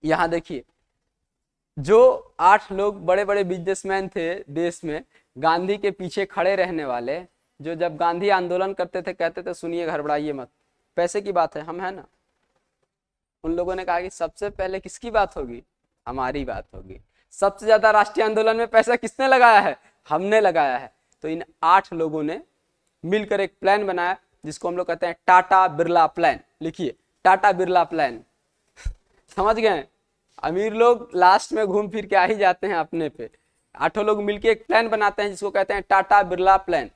यहां देखिए, जो 8 लोग बड़े बड़े बिजनेसमैन थे देश में, गांधी के पीछे खड़े रहने वाले, जो जब गांधी आंदोलन करते थे कहते थे सुनिए घबराइए मत, पैसे की बात है, हम है ना। उन लोगों ने कहा कि सबसे पहले किसकी बात होगी? हमारी बात होगी। सबसे ज्यादा राष्ट्रीय आंदोलन में पैसा किसने लगाया है? हमने लगाया है। तो इन 8 लोगों ने मिलकर एक प्लान बनाया जिसको हम लोग कहते हैं टाटा बिरला प्लान। लिखिए टाटा बिरला प्लान। समझ गए? अमीर लोग लास्ट में घूम फिर के आ ही जाते हैं अपने पे। 8 लोग मिलकर एक प्लान बनाते हैं जिसको कहते हैं टाटा बिरला प्लान।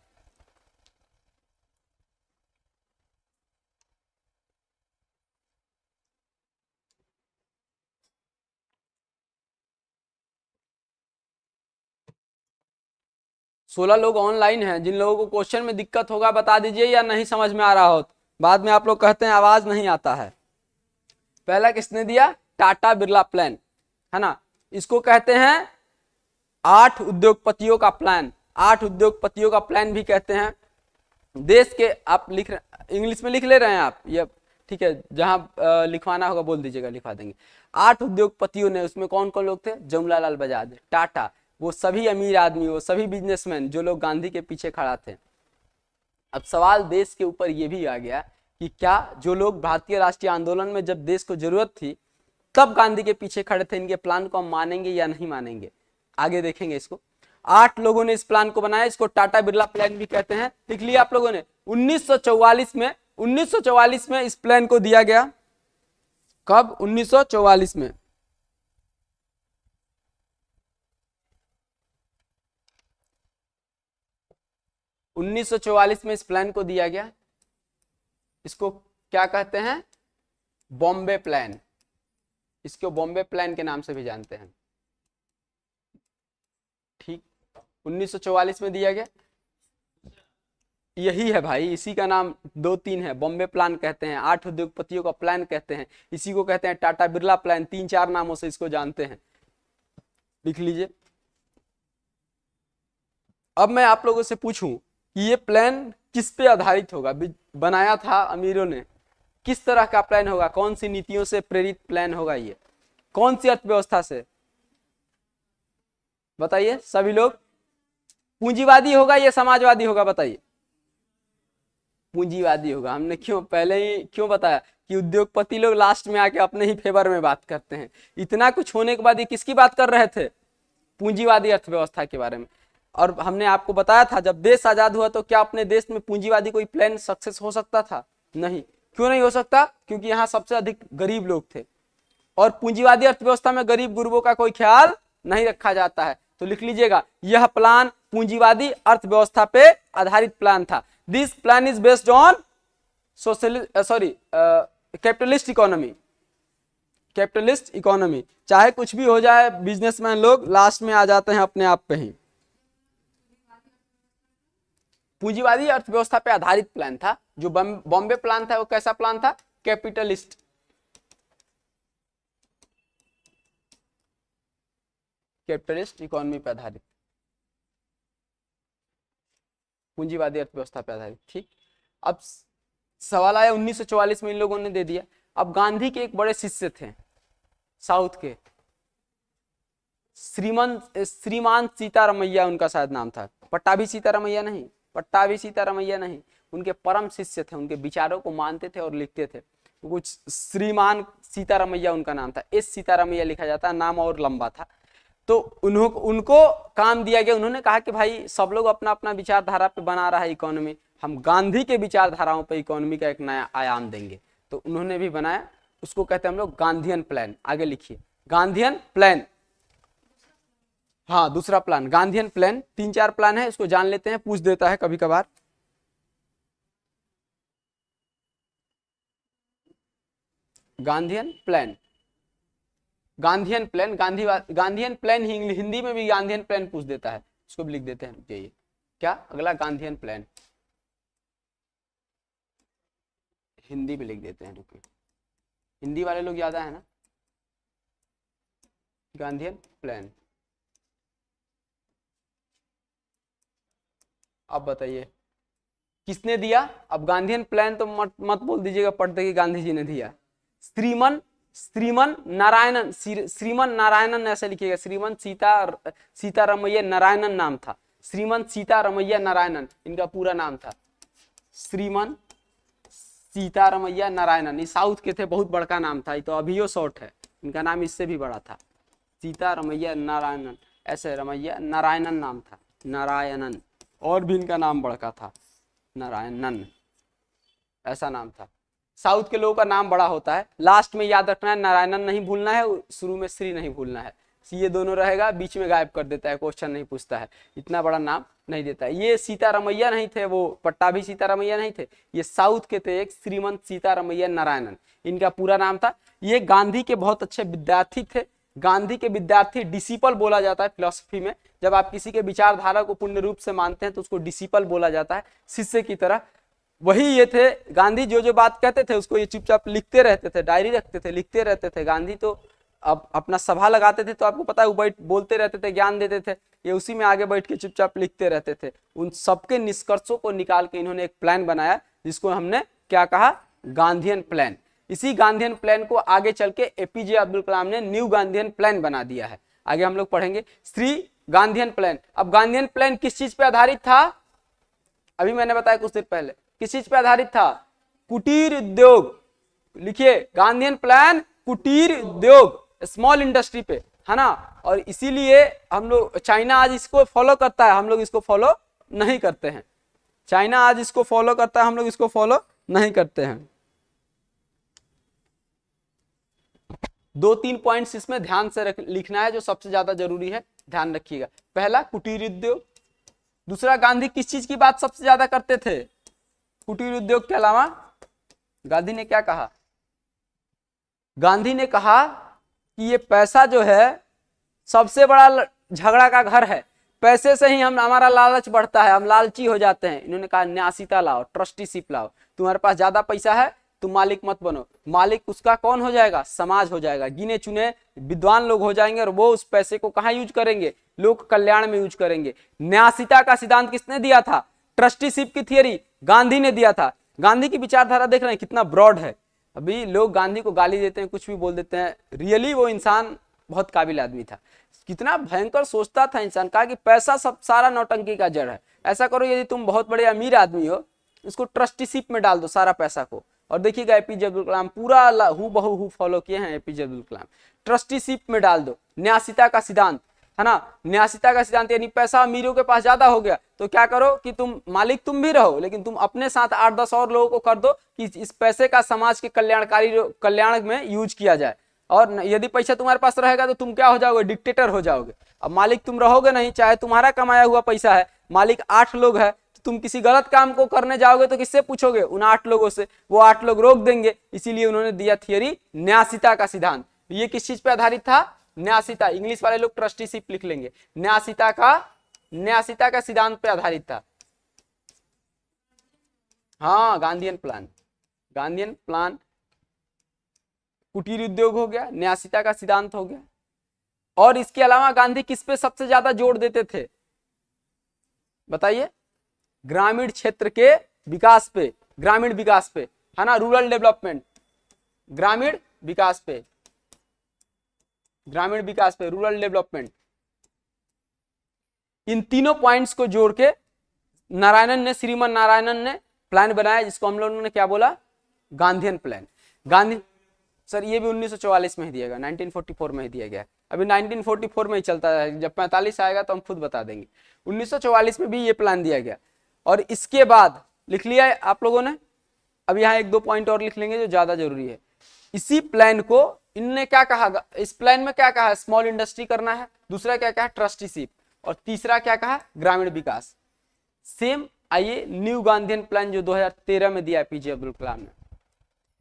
सोलह लोग ऑनलाइन हैं। जिन लोगों को क्वेश्चन में दिक्कत होगा बता दीजिए, या नहीं समझ में आ रहा हो। बाद में आप लोग कहते हैं आवाज नहीं आता है। पहला किसने दिया? टाटा बिरला प्लान, है ना। इसको कहते हैं 8 उद्योगपतियों का प्लान। 8 उद्योगपतियों का प्लान भी कहते हैं। देश के, आप लिख रहे, इंग्लिश में लिख ले रहे हैं आप, ये ठीक है, जहां लिखवाना होगा बोल दीजिएगा, लिखवा देंगे। 8 उद्योगपतियों ने, उसमें कौन कौन लोग थे? जमनालाल बजाज, टाटा, वो सभी अमीर आदमी, वो सभी बिजनेसमैन जो लोग गांधी के पीछे खड़ा थे। अब सवाल देश के ऊपर ये भी आ गया कि क्या जो लोग भारतीय राष्ट्रीय आंदोलन में जब देश को जरूरत थी तब गांधी के पीछे खड़े थे, इनके प्लान को हम मानेंगे या नहीं मानेंगे? आगे देखेंगे इसको। 8 लोगों ने इस प्लान को बनाया, इसको टाटा बिरला प्लान भी कहते हैं। लिख लिया आप लोगों ने। 1944 में इस प्लान को दिया गया। कब? 1944 में। में इस प्लान को दिया गया। इसको क्या कहते हैं? बॉम्बे प्लान। इसको बॉम्बे प्लान के नाम से भी जानते हैं। ठीक, 1944 में दिया गया। यही है भाई, इसी का नाम 2-3 है। बॉम्बे प्लान कहते हैं, 8 उद्योगपतियों का प्लान कहते हैं, इसी को कहते हैं टाटा बिरला प्लान। 3-4 नामों से इसको जानते हैं। लिख लीजिए। अब मैं आप लोगों से पूछूं कि ये प्लान किस पे आधारित होगा, बनाया था अमीरों ने, किस तरह का प्लान होगा, कौन सी नीतियों से प्रेरित प्लान होगा, ये कौन सी अर्थव्यवस्था से, बताइए सभी लोग। पूंजीवादी होगा या समाजवादी होगा, बताइए। पूंजीवादी होगा। हमने क्यों पहले ही क्यों बताया कि उद्योगपति लोग लास्ट में आके अपने ही फेवर में बात करते हैं। इतना कुछ होने के बाद ये किसकी बात कर रहे थे, पूंजीवादी अर्थव्यवस्था के बारे में। और हमने आपको बताया था जब देश आजाद हुआ तो क्या अपने देश में पूंजीवादी कोई प्लान सक्सेस हो सकता था, नहीं। क्यों नहीं हो सकता, क्योंकि यहाँ सबसे अधिक गरीब लोग थे और पूंजीवादी अर्थव्यवस्था में गरीब गुरबों का कोई ख्याल नहीं रखा जाता है। तो लिख लीजिएगा, यह प्लान पूंजीवादी अर्थव्यवस्था पे आधारित प्लान था। This plan is based on capitalist economy. Capitalist economy, चाहे कुछ भी हो जाए बिजनेसमैन लोग लास्ट में आ जाते हैं अपने आप पे ही। पूंजीवादी अर्थव्यवस्था पे आधारित प्लान था। जो बॉम्बे प्लान था वो कैसा प्लान था, कैपिटलिस्ट। कैपिटलिस्ट इकोनॉमी पे आधारित, पूंजीवादी अर्थव्यवस्था पे आधारित, ठीक। अब सवाल आया 1944 में इन लोगों ने दे दिया। अब गांधी के एक बड़े शिष्य थे साउथ के, श्रीमान सीतारमैया उनका शायद नाम था, पट्टाभी सीतारमैया नहीं, पट्टाभी सीतारमैया नहीं, उनके परम शिष्य थे, उनके विचारों को मानते थे और लिखते थे। कुछ श्रीमान सीतारमैया उनका नाम था, एस सीतारमैया लिखा जाता, नाम और लंबा था। तो उनको काम दिया गया, उन्होंने कहा कि भाई सब लोग अपना अपना विचारधारा पे बना रहा है इकोनॉमी, हम गांधी के विचारधाराओं पे इकोनॉमी का एक नया आयाम देंगे। तो उन्होंने भी बनाया, उसको कहते हैं हम लोग गांधीयन प्लान। आगे लिखिए, गांधीयन प्लान। हाँ, दूसरा प्लान गांधीयन प्लान। 3-4 प्लान है, इसको जान लेते हैं, पूछ देता है कभी कभार। Gandhian plan, Gandhian plan, Gandhian plan Hindi में भी गांधीयन प्लान पूछ देता है, उसको भी लिख देते हैं। ये क्या अगला, गांधीयन प्लान हिंदी में लिख देते हैं, रुकिए, हिंदी वाले लोग याद आए ना, गांधीयन प्लान। अब बताइए किसने दिया। अब गांधीयन प्लान तो मत बोल दीजिएगा पढ़ते कि गांधी जी ने दिया। श्रीमन नारायणन ऐसे लिखिएगा, श्रीमन सीतारमैया नारायणन नाम था, श्रीमन सीतारमैया नारायणन इनका पूरा नाम था, श्रीमन सीतारमैया नारायणन। ये साउथ के थे, बहुत बड़का नाम था, ये तो अभी शॉर्ट है, इनका नाम इससे भी बड़ा था, सीतारमैया नारायणन, ऐसे रमैया नारायणन नाम था, नारायणन, और भी इनका नाम बड़का था, नारायणन ऐसा नाम था। साउथ के लोगों का नाम बड़ा होता है, लास्ट में याद रखना है, नारायणन नहीं भूलना है, शुरू में श्री नहीं भूलना है, ये दोनों रहेगा, बीच में गायब कर देता है, क्वेश्चन नहीं पूछता है, इतना बड़ा नाम नहीं देता है। ये सीतारमैया नहीं थे, वो पट्टाभी सीतारमैया नहीं थे, ये साउथ के थे, एक श्रीमंत सीतारमैया नारायणन इनका पूरा नाम था। ये गांधी के बहुत अच्छे विद्यार्थी थे। गांधी के विद्यार्थी डिसिपल बोला जाता है फिलोसफी में, जब आप किसी के विचारधारा को पूर्ण रूप से मानते हैं तो उसको डिसिपल बोला जाता है, शिष्य की तरह। वही ये थे गांधी, जो बात कहते थे उसको ये चुपचाप लिखते रहते थे, डायरी रखते थे, लिखते रहते थे। गांधी तो अब अपना सभा लगाते थे तो आपको पता है वो बैठ बोलते रहते थे, ज्ञान देते थे, ये उसी में आगे बैठ के चुपचाप लिखते रहते थे। उन सबके निष्कर्षों को निकाल के इन्होंने एक प्लान बनाया जिसको हमने क्या कहा, गांधीयन प्लान। इसी गांधीयन प्लान को आगे चल के एपीजे अब्दुल कलाम ने न्यू गांधीयन प्लान बना दिया है, आगे हम लोग पढ़ेंगे। Shri Gandhian plan. अब गांधीयन प्लान किस चीज पे आधारित था, अभी मैंने बताया कुछ देर पहले, किस चीज पे आधारित था, कुटीर उद्योग। लिखिए, गांधीयन प्लान कुटीर उद्योग, स्मॉल इंडस्ट्री पे, है ना। और इसीलिए हम लोग, चाइना आज इसको फॉलो करता है, हम लोग इसको फॉलो नहीं करते हैं। चाइना आज इसको फॉलो करता है, हम लोग इसको फॉलो नहीं करते हैं। 2-3 पॉइंट्स इसमें ध्यान से लिखना है जो सबसे ज्यादा जरूरी है, ध्यान रखिएगा। पहला कुटीर उद्योग, दूसरा गांधी किस चीज की बात सबसे ज्यादा करते थे, कुटीर उद्योग के अलावा गांधी ने क्या कहा, गांधी ने कहा कि ये पैसा जो है सबसे बड़ा झगड़ा का घर है, पैसे से ही हमारा लालच बढ़ता है, हम लालची हो जाते हैं। इन्होंने कहा न्यासीता लाओ, ट्रस्टीशिप लाओ, तुम्हारे पास ज्यादा पैसा है तुम मालिक मत बनो, मालिक उसका कौन हो जाएगा, समाज हो जाएगा, गिने चुने विद्वान लोग हो जाएंगे और वो उस पैसे को कहाँ यूज करेंगे, लोक कल्याण में यूज करेंगे। न्यासीता का सिद्धांत किसने दिया था, ट्रस्टीशिप की थियरी गांधी ने दिया था। गांधी की विचारधारा देख रहे हैं कितना ब्रॉड है। अभी लोग गांधी को गाली देते हैं, कुछ भी बोल देते हैं, रियली वो इंसान बहुत काबिल आदमी था। कितना भयंकर सोचता था इंसान, कहा कि पैसा सब सारा नौटंकी का जड़ है। ऐसा करो, यदि तुम बहुत बड़े अमीर आदमी हो, इसको ट्रस्टीशिप में डाल दो सारा पैसा को। और देखिएगा एपीजे अब्दुल कलाम पूरा हु बहु हु फॉलो किए हैं एपीजे अब्दुल कलाम। ट्रस्टीशिप में डाल दो, न्यासिता का सिद्धांत है ना, न्यासिता का सिद्धांत, यानी पैसा अमीरों के पास ज्यादा हो गया तो क्या करो कि तुम मालिक तुम भी रहो, लेकिन तुम अपने साथ 8-10 और लोगों को कर दो कि इस पैसे का समाज के कल्याण में यूज किया जाए। और यदि पैसा तुम्हारे पास रहेगा तो तुम क्या हो जाओगे, डिक्टेटर हो जाओगे। अब मालिक तुम रहोगे नहीं, चाहे तुम्हारा कमाया हुआ पैसा है, मालिक 8 लोग है, तो तुम किसी गलत काम को करने जाओगे तो किससे पूछोगे, उन 8 लोगों से। वो 8 लोग रोक देंगे। इसीलिए उन्होंने दिया थियरी न्यासिता का सिद्धांत। ये किस चीज पे आधारित था, न्यासिता। इंग्लिश वाले लोग ट्रस्टीशिप लिख लेंगे, न्यासिता का सिद्धांत पे आधारित था। हाँ, गांधीयन प्लान, कुटीर उद्योग हो गया, न्यासिता का सिद्धांत हो गया। और इसके अलावा गांधी किस पे सबसे ज्यादा जोर देते थे बताइए, ग्रामीण क्षेत्र के विकास पे, ग्रामीण विकास पे, है ना, रूरल डेवलपमेंट, ग्रामीण विकास पे, रूरल डेवलपमेंट। इन तीनों पॉइंट्स को जोड़ के श्रीमन नारायणन ने प्लान बनाया, जिसको हम लोगों ने क्या बोला, गांधीयन प्लान। गांधी सर ये भी 1944 में ही दिया गया, 1944 में ही दिया गया। अभी 1944 में ही चलता है, जब 45 आएगा तो हम खुद बता देंगे। 1944 में भी ये प्लान दिया गया। और इसके बाद लिख लिया है आप लोगों ने, अब यहाँ 1-2 पॉइंट और लिख लेंगे जो ज्यादा जरूरी है। इसी प्लान को इनने क्या कहा, इस प्लान में क्या कहा, स्मॉल इंडस्ट्री करना है, दूसरा क्या कहा, ट्रस्टीशिप, और तीसरा क्या कहा, ग्रामीण विकास। सेम आइए न्यू गांधीयन प्लान जो 2013 में दिया एपीजे अब्दुल कलाम ने।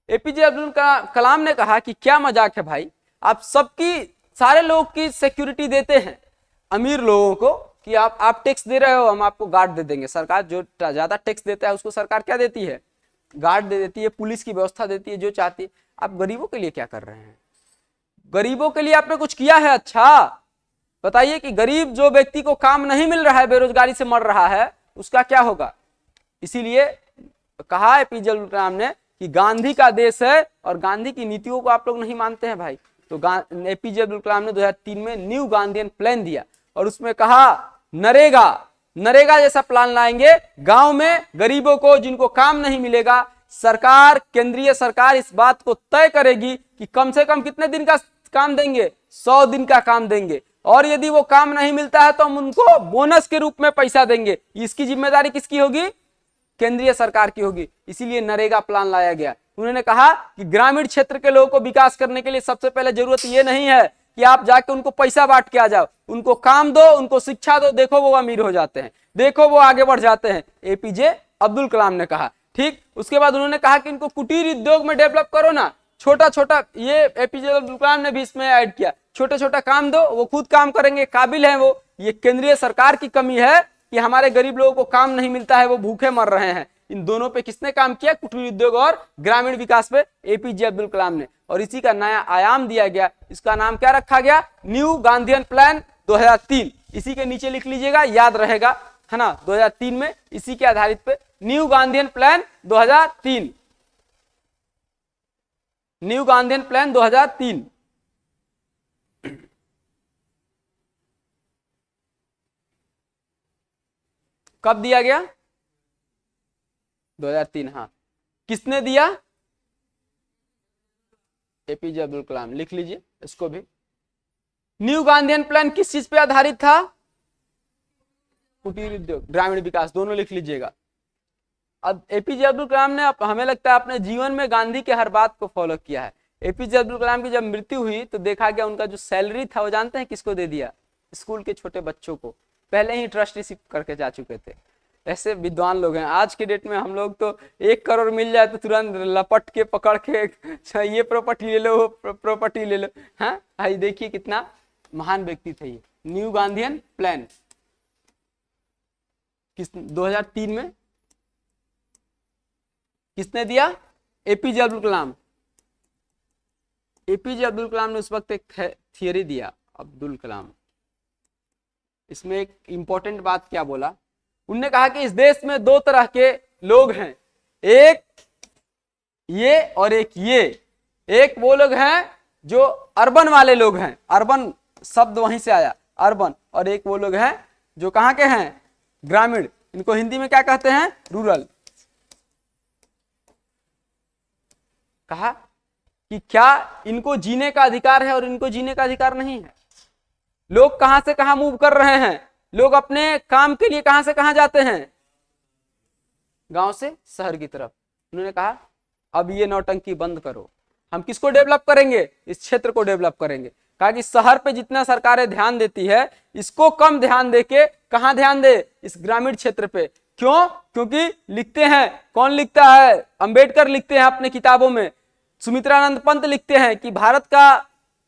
एपीजे अब्दुल कलाम ने कहा कि क्या मजाक है भाई, आप सारे लोग की सिक्योरिटी देते हैं अमीर लोगों को कि आप टैक्स दे रहे हो, हम आपको गार्ड दे देंगे। सरकार जो ज्यादा टैक्स देता है उसको सरकार क्या देती है, गार्ड दे देती है, पुलिस की व्यवस्था देती है, जो चाहती है। आप गरीबों के लिए क्या कर रहे हैं, गरीबों के लिए आपने कुछ किया है अच्छा बताइए कि गरीब जो व्यक्ति को काम नहीं मिल रहा है, बेरोजगारी से मर रहा है, उसका क्या होगा। इसीलिए कहा एपीजे अब्दुल कलाम ने कि गांधी का देश है और गांधी की नीतियों को आप लोग नहीं मानते हैं भाई। तो एपीजे अब्दुल कलाम ने 2003 में न्यू गांधीयन प्लान दिया और उसमें कहा नरेगा जैसा प्लान लाएंगे, गांव में गरीबों को जिनको काम नहीं मिलेगा, सरकार, केंद्रीय सरकार इस बात को तय करेगी कि कम से कम कितने दिन का काम देंगे, 100 दिन का काम देंगे, और यदि वो काम नहीं मिलता है तो हम उनको बोनस के रूप में पैसा देंगे। इसकी जिम्मेदारी किसकी होगी, केंद्रीय सरकार की होगी। इसीलिए नरेगा प्लान लाया गया। उन्होंने कहा कि ग्रामीण क्षेत्र के लोगों को विकास करने के लिए सबसे पहले जरूरत ये नहीं है कि आप जाके उनको पैसा बांट के आ जाओ, उनको काम दो, उनको शिक्षा दो, देखो वो अमीर हो जाते हैं, देखो वो आगे बढ़ जाते हैं। एपीजे अब्दुल कलाम ने कहा। ठीक, उसके बाद उन्होंने कहा कि इनको कुटीर उद्योग में डेवलप करो ना, छोटा छोटा, ये एपीजे अब्दुल कलाम ने भी इसमें ऐड किया, छोटे छोटा काम दो, वो खुद काम करेंगे, काबिल है वो। ये केंद्रीय सरकार की कमी है कि हमारे गरीब लोगों को काम नहीं मिलता है, वो भूखे मर रहे हैं। इन दोनों पे किसने काम किया, कुटीर उद्योग और ग्रामीण विकास पे एपीजे अब्दुल कलाम ने। और इसी का नया आयाम दिया गया, इसका नाम क्या रखा गया, न्यू गांधीयन प्लान 2003। इसी के नीचे लिख लीजिएगा, याद रहेगा, है ना, 2003 में इसी के आधारित पे new Gandhian plan 2003, new Gandhian plan 2003। कब दिया गया, 2003। हाँ, किसने दिया, एपीजे अब्दुल कलाम। लिख लीजिए इसको भी। न्यू गांधीयन प्लान किस चीज पे आधारित था, कुटीर उद्योग, ग्रामीण विकास, दोनों लिख लीजिएगा। अब एपीजे अब्दुल कलाम ने, हमें लगता है अपने जीवन में गांधी के हर बात को फॉलो किया है। एपीजे अब्दुल कलाम की जब मृत्यु हुई तो देखा गया उनका जो सैलरी था वो जानते हैं किसको दे दिया, स्कूल के छोटे बच्चों को। पहले ही ट्रस्टीशिप करके जा चुके थे। ऐसे विद्वान लोग हैं। आज के डेट में हम लोग तो 1 करोड़ मिल जाए तो तुरंत लपट के पकड़ के ये प्रॉपर्टी ले लो, वो प्रॉपर्टी ले लो। हाँ भाई, देखिए कितना महान व्यक्ति थे ये। न्यू गांधीयन प्लान किस 2003 में किसने दिया, एपीजे अब्दुल कलाम। एपीजे अब्दुल कलाम ने उस वक्त एक थियरी दिया, अब्दुल कलाम। इसमें एक इंपॉर्टेंट बात क्या बोला, उनने कहा कि इस देश में 2 तरह के लोग हैं, एक ये और एक ये। एक वो लोग हैं जो अर्बन वाले लोग हैं, अर्बन शब्द वहीं से आया अर्बन, और एक वो लोग हैं जो कहाँ के हैं, ग्रामीण। इनको हिंदी में क्या कहते हैं, रूरल। कहा कि क्या इनको जीने का अधिकार है और इनको जीने का अधिकार नहीं है। लोग कहां से कहां मूव कर रहे हैं, लोग अपने काम के लिए कहां से कहां जाते हैं, गांव से शहर की तरफ। उन्होंने कहा अब ये नौटंकी बंद करो, हम किसको डेवलप करेंगे, इस क्षेत्र को डेवलप करेंगे। कहा कि शहर पे जितना सरकारें ध्यान देती है, इसको कम ध्यान देके कहां ध्यान दे, इस ग्रामीण क्षेत्र पे। क्यों, क्योंकि लिखते हैं, कौन लिखता है, अंबेडकर लिखते हैं अपने किताबों में, सुमित्रानंद पंत लिखते हैं कि भारत का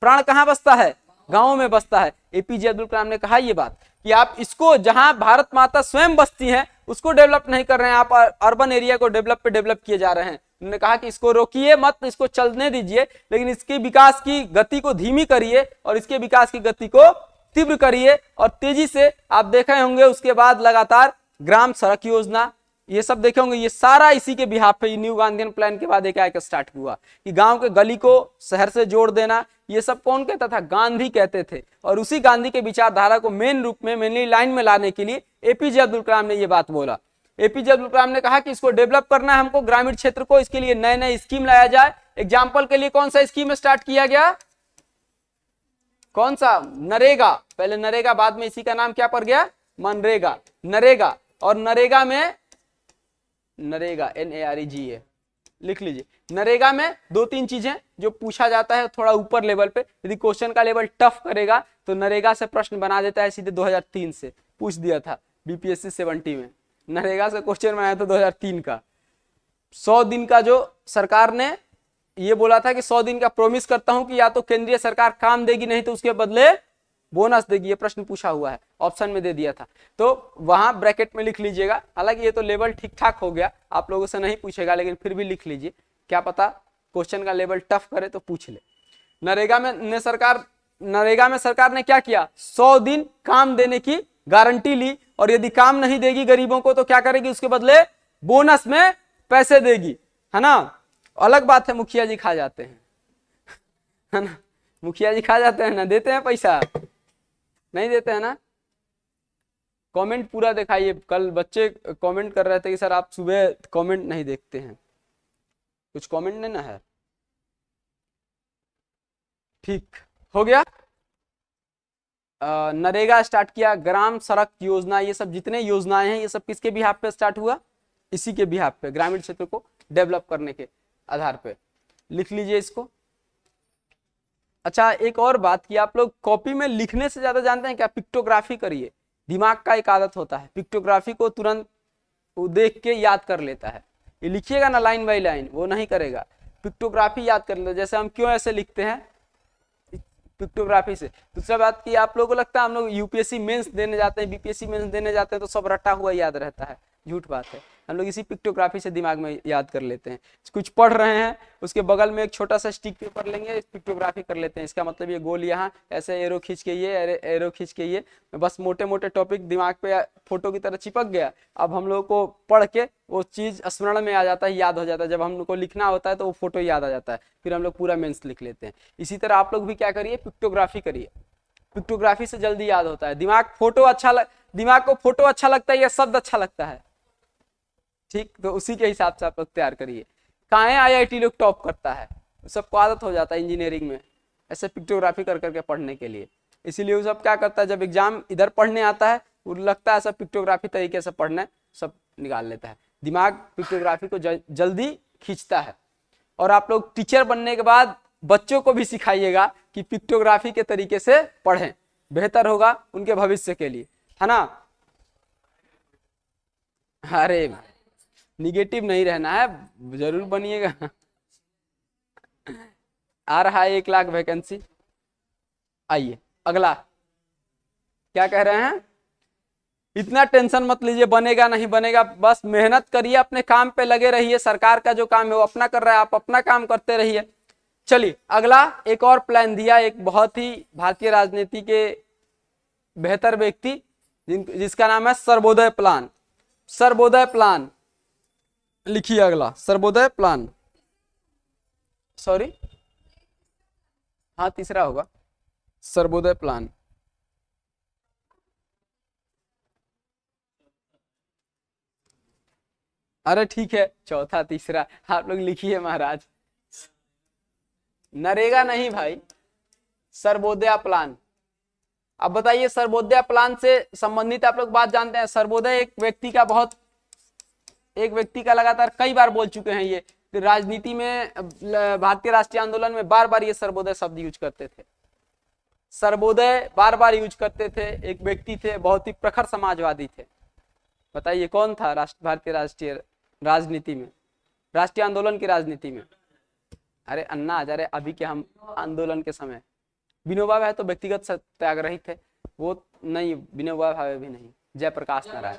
प्राण कहां बसता है, गांवों में बसता है। एपीजे अब्दुल कलाम ने कहा ये बात कि आप इसको, जहां भारत माता स्वयं बसती हैं, उसको डेवलप नहीं कर रहे हैं आप, अर्बन एरिया को डेवलप किए जा रहे हैं। उन्होंने कहा कि इसको रोकिए मत, इसको चलने दीजिए, लेकिन इसके विकास की गति को धीमी करिए और इसके विकास की गति को तीव्र करिए। और तेजी से आप देखे होंगे उसके बाद लगातार ग्राम सड़क योजना, ये सब देखे होंगे, ये सारा इसी के बिहाफ पे, न्यू गांधीयन प्लान के बाद एक स्टार्ट हुआ कि गांव के गली को शहर से जोड़ देना। ये सब कौन कहता था, गांधी कहते थे। और उसी गांधी के विचारधारा को मेन रूप में, मेनली लाइन में लाने के लिए एपीजे अब्दुल कलाम ने ये बात बोला। एपीजे अब्दुल कलाम ने कहा कि इसको डेवलप करना है हमको, ग्रामीण क्षेत्र को, इसके लिए नए नए स्कीम लाया जाए। एग्जाम्पल के लिए कौन सा स्कीम स्टार्ट किया गया, कौन सा, नरेगा। पहले नरेगा, बाद में इसी का नाम क्या पड़ गया, मनरेगा, नरेगा। और नरेगा में, नरेगा NAREGA लिख लीजिए। नरेगा में दो तीन चीजें जो पूछा जाता है थोड़ा ऊपर लेवल पे, यदि क्वेश्चन का लेवल टफ करेगा तो नरेगा से प्रश्न बना देता है, सीधे 2003 से पूछ दिया था BPSC 70 में, नरेगा से क्वेश्चन बनाया था 2003 का। 100 दिन का जो सरकार ने ये बोला था कि 100 दिन का प्रॉमिस करता हूं कि या तो केंद्रीय सरकार काम देगी, नहीं तो उसके बदले बोनस देगी, ये प्रश्न पूछा हुआ है, ऑप्शन में दे दिया था। तो वहां ब्रैकेट में लिख लीजिएगा। हालांकि ये तो लेवल ठीक ठाक हो गया, आप लोगों से नहीं पूछेगा, लेकिन फिर भी लिख लीजिए, क्या पता क्वेश्चन का लेवल टफ करे तो पूछ ले। नरेगा में सरकार ने क्या किया, 100 दिन काम देने की गारंटी ली, और यदि काम नहीं देगी गरीबों को तो क्या करेगी, उसके बदले बोनस में पैसे देगी, है ना। अलग बात है मुखिया जी खा जाते हैं, है ना, मुखिया जी खा जाते हैं ना, देते हैं पैसा, नहीं देते हैं ना। कमेंट पूरा दिखाइए, कल बच्चे कमेंट कर रहे थे कि सर आप सुबह कमेंट नहीं देखते हैं, कुछ कमेंट नहीं ना है, ठीक हो गया। नरेगा स्टार्ट किया, ग्राम सड़क योजना, ये सब जितने योजनाएं हैं ये सब किसके बिहाफ पे स्टार्ट हुआ, इसी के बिहाफ पे, ग्रामीण क्षेत्र को डेवलप करने के आधार पे। लिख लीजिए इसको। अच्छा, एक और बात कि आप लोग कॉपी में लिखने से ज्यादा जानते हैं क्या, पिक्टोग्राफी करिए। दिमाग का एक आदत होता है, पिक्टोग्राफी को तुरंत वो देख के याद कर लेता है। ये लिखिएगा ना लाइन बाई लाइन, वो नहीं करेगा, पिक्टोग्राफी याद कर लेता। जैसे हम क्यों ऐसे लिखते हैं, पिक्टोग्राफी से। दूसरा बात कि आप लोगों को लगता है हम लोग यूपीएससी मेंस देने जाते हैं, बीपीएससी मेंस देने जाते हैं तो सब रटा हुआ याद रहता है, झूठ बात है। हम लोग इसी पिक्टोग्राफी से दिमाग में याद कर लेते हैं। कुछ पढ़ रहे हैं, उसके बगल में एक छोटा सा स्टिक पेपर लेंगे, पिक्टोग्राफी कर लेते हैं। इसका मतलब ये गोल यहाँ ऐसे एरो खींच के ये, एरो खींच के ये, बस मोटे मोटे टॉपिक दिमाग पे फोटो की तरह चिपक गया। अब हम लोग को पढ़ के वो चीज स्मरण में आ जाता है, याद हो जाता है। जब हम लोग को लिखना होता है तो वो फोटो याद आ जाता है, फिर हम लोग पूरा मेंस लिख लेते हैं। इसी तरह आप लोग भी क्या करिए, पिक्टोग्राफी करिए। पिक्टोग्राफी से जल्दी याद होता है। दिमाग को फोटो अच्छा लगता है या शब्द अच्छा लगता है, ठीक, तो उसी के हिसाब से आप लोग तैयार करिए। काहे IIT लोग टॉप करता है, सबको आदत हो जाता है इंजीनियरिंग में ऐसे पिक्टोग्राफी कर करके पढ़ने के लिए। इसीलिए वो सब क्या करता है, जब एग्जाम इधर पढ़ने आता है वो लगता है सब पिक्टोग्राफी तरीके से पढ़ना है, सब निकाल लेता है। दिमाग पिक्टोग्राफी को जल्दी खींचता है। और आप लोग टीचर बनने के बाद बच्चों को भी सिखाइएगा कि पिक्टोग्राफी के तरीके से पढ़ें, बेहतर होगा उनके भविष्य के लिए, है ना। अरे निगेटिव नहीं रहना है, जरूर बनिएगा। आ रहा है 1 लाख वैकेंसी। आइए अगला, क्या कह रहे हैं, इतना टेंशन मत लीजिए, बनेगा नहीं बनेगा, बस मेहनत करिए, अपने काम पे लगे रहिए। सरकार का जो काम है वो अपना कर रहा है, आप अपना काम करते रहिए। चलिए अगला, एक और प्लान दिया एक बहुत ही भारतीय राजनीति के बेहतर व्यक्ति जिसका नाम है सर्वोदय प्लान। सर्वोदय प्लान लिखिए अगला सर्वोदय प्लान, सॉरी हाँ तीसरा होगा सर्वोदय प्लान। अरे ठीक है चौथा तीसरा आप लोग लिखिए महाराज। नरेगा नहीं भाई, सर्वोदय प्लान। अब बताइए सर्वोदय प्लान से संबंधित आप लोग बात जानते हैं। सर्वोदय एक व्यक्ति का लगातार कई बार बोल चुके हैं ये राजनीति में, भारतीय राष्ट्रीय आंदोलन में बार बार ये सर्वोदय शब्द यूज करते थे, सर्वोदय बार बार यूज करते थे। एक व्यक्ति थे, बहुत ही प्रखर समाजवादी थे। बताइए कौन था भारतीय राष्ट्रीय राजनीति में, राष्ट्रीय आंदोलन की राजनीति में? अरे अन्ना हजारे अभी के हम आंदोलन के समय। विनोबा भावे तो व्यक्तिगत सत्याग्रही थे, वो नहीं, विनोबा भावे भी नहीं, जयप्रकाश नारायण।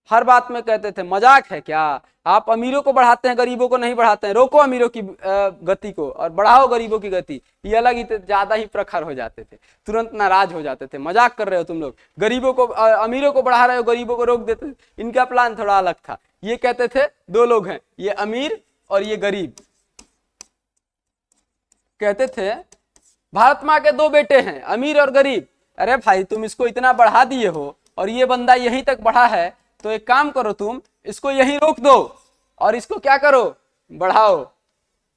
हर बात में कहते थे मजाक है क्या, आप अमीरों को बढ़ाते हैं गरीबों को नहीं बढ़ाते हैं, रोको अमीरों की गति को और बढ़ाओ गरीबों की गति। ये अलग ही थे, ज्यादा ही प्रखर हो जाते थे, तुरंत नाराज हो जाते थे, मजाक कर रहे हो तुम लोग, गरीबों को अमीरों को बढ़ा रहे हो गरीबों को रोक देते थे। इनका प्लान थोड़ा अलग था, ये कहते थे दो लोग हैं, ये अमीर और ये गरीब। कहते थे भारत माँ के दो बेटे हैं, अमीर और गरीब। अरे भाई तुम इसको इतना बढ़ा दिए हो और ये बंदा यहीं तक बढ़ा है, तो एक काम करो तुम इसको यहीं रोक दो और इसको क्या करो, बढ़ाओ।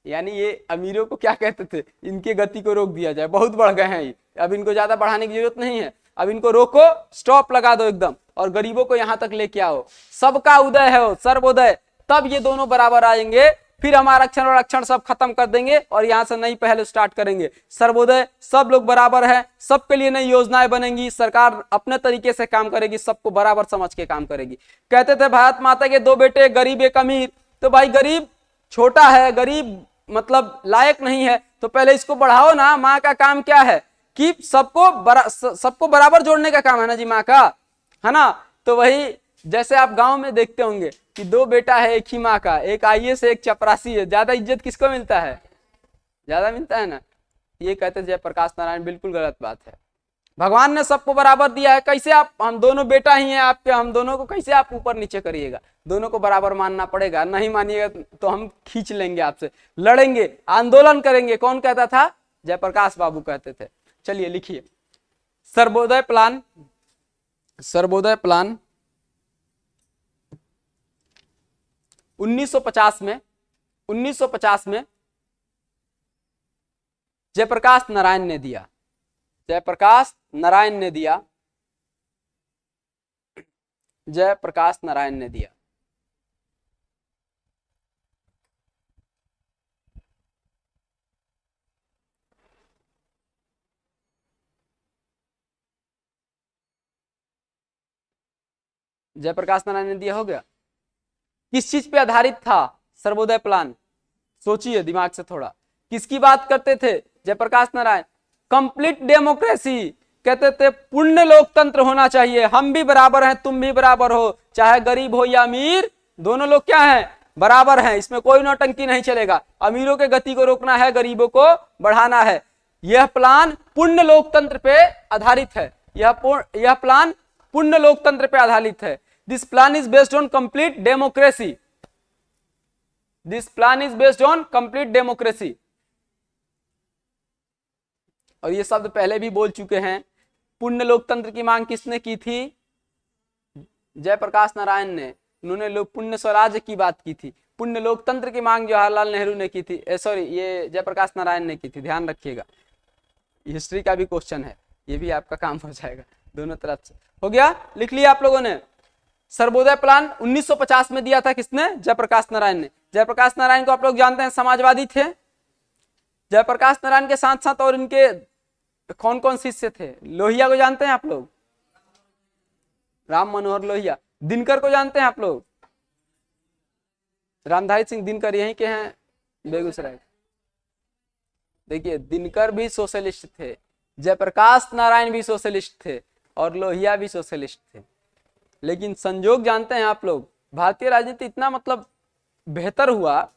यानी ये अमीरों को क्या कहते थे, इनके गति को रोक दिया जाए, बहुत बढ़ गए हैं ये, अब इनको ज्यादा बढ़ाने की जरूरत नहीं है, अब इनको रोको, स्टॉप लगा दो एकदम, और गरीबों को यहां तक लेके आओ। सबका उदय है, सर्वोदय, तब ये दोनों बराबर आएंगे, फिर हम आरक्षण और आरक्षण सब खत्म कर देंगे और यहां से नई पहल स्टार्ट करेंगे। सर्वोदय, सब लोग बराबर है, सबके लिए नई योजनाएं बनेंगी, सरकार अपने तरीके से काम करेगी, सबको बराबर समझ के काम करेगी। कहते थे भारत माता के दो बेटे, गरीब एक अमीर। तो भाई गरीब छोटा है, गरीब मतलब लायक नहीं है, तो पहले इसको बढ़ाओ ना। माँ का काम क्या है कि सबको बराबर जोड़ने का काम है ना जी माँ का, है ना। तो वही जैसे आप गांव में देखते होंगे कि दो बेटा है एक ही माँ का, एक आईएएस है एक चपरासी है, ज्यादा इज्जत किसको मिलता है, ज्यादा मिलता है ना। ये कहते जयप्रकाश नारायण, बिल्कुल गलत बात है। भगवान ने सबको बराबर दिया है, कैसे आप, हम दोनों बेटा ही हैं आपके, हम दोनों को कैसे आप ऊपर नीचे करिएगा, दोनों को बराबर मानना पड़ेगा। नहीं मानिएगा तो हम खींच लेंगे आपसे, लड़ेंगे, आंदोलन करेंगे। कौन कहता था, जयप्रकाश बाबू कहते थे। चलिए लिखिए सर्वोदय प्लान। सर्वोदय प्लान 1950 में जयप्रकाश नारायण ने दिया, जयप्रकाश नारायण ने दिया, जयप्रकाश नारायण ने दिया। जयप्रकाश नारायण ने दिया, हो गया। किस चीज पे आधारित था सर्वोदय प्लान, सोचिए दिमाग से थोड़ा। किसकी बात करते थे जयप्रकाश नारायण, कंप्लीट डेमोक्रेसी। कहते थे पूर्ण लोकतंत्र होना चाहिए, हम भी बराबर हैं तुम भी बराबर हो, चाहे गरीब हो या अमीर, दोनों लोग क्या हैं, बराबर हैं, इसमें कोई नौटंकी नहीं चलेगा। अमीरों के गति को रोकना है, गरीबों को बढ़ाना है। यह प्लान पूर्ण लोकतंत्र पे आधारित है, यह प्लान पूर्ण लोकतंत्र पे आधारित है। This plan is based on complete democracy. This plan is based on complete democracy. और ये शब्द पहले भी बोल चुके हैं। पूर्ण लोकतंत्र की मांग किसने की थी, जयप्रकाश नारायण ने। उन्होंने लोग पूर्ण स्वराज्य की बात की थी। पूर्ण लोकतंत्र की मांग जवाहरलाल नेहरू ने की थी, सॉरी ये जयप्रकाश नारायण ने की थी, ध्यान रखिएगा। हिस्ट्री का भी क्वेश्चन है, ये भी आपका काम हो जाएगा, दोनों तरफ से। हो गया, लिख लिया आप लोगों ने। सर्वोदय प्लान 1950 में दिया था किसने, जयप्रकाश नारायण ने। जयप्रकाश नारायण को आप लोग जानते हैं समाजवादी थे। जयप्रकाश नारायण के साथ साथ और इनके कौन कौन शिष्य थे, लोहिया को जानते हैं आप लोग, राम मनोहर लोहिया। दिनकर को जानते हैं आप लोग, रामधारी सिंह दिनकर यहीं के हैं बेगूसराय। देखिए दिनकर भी सोशलिस्ट थे, जयप्रकाश नारायण भी सोशलिस्ट थे और लोहिया भी सोशलिस्ट थे। लेकिन संजोग जानते हैं आप लोग, भारतीय राजनीति इतना मतलब बेहतर हुआ,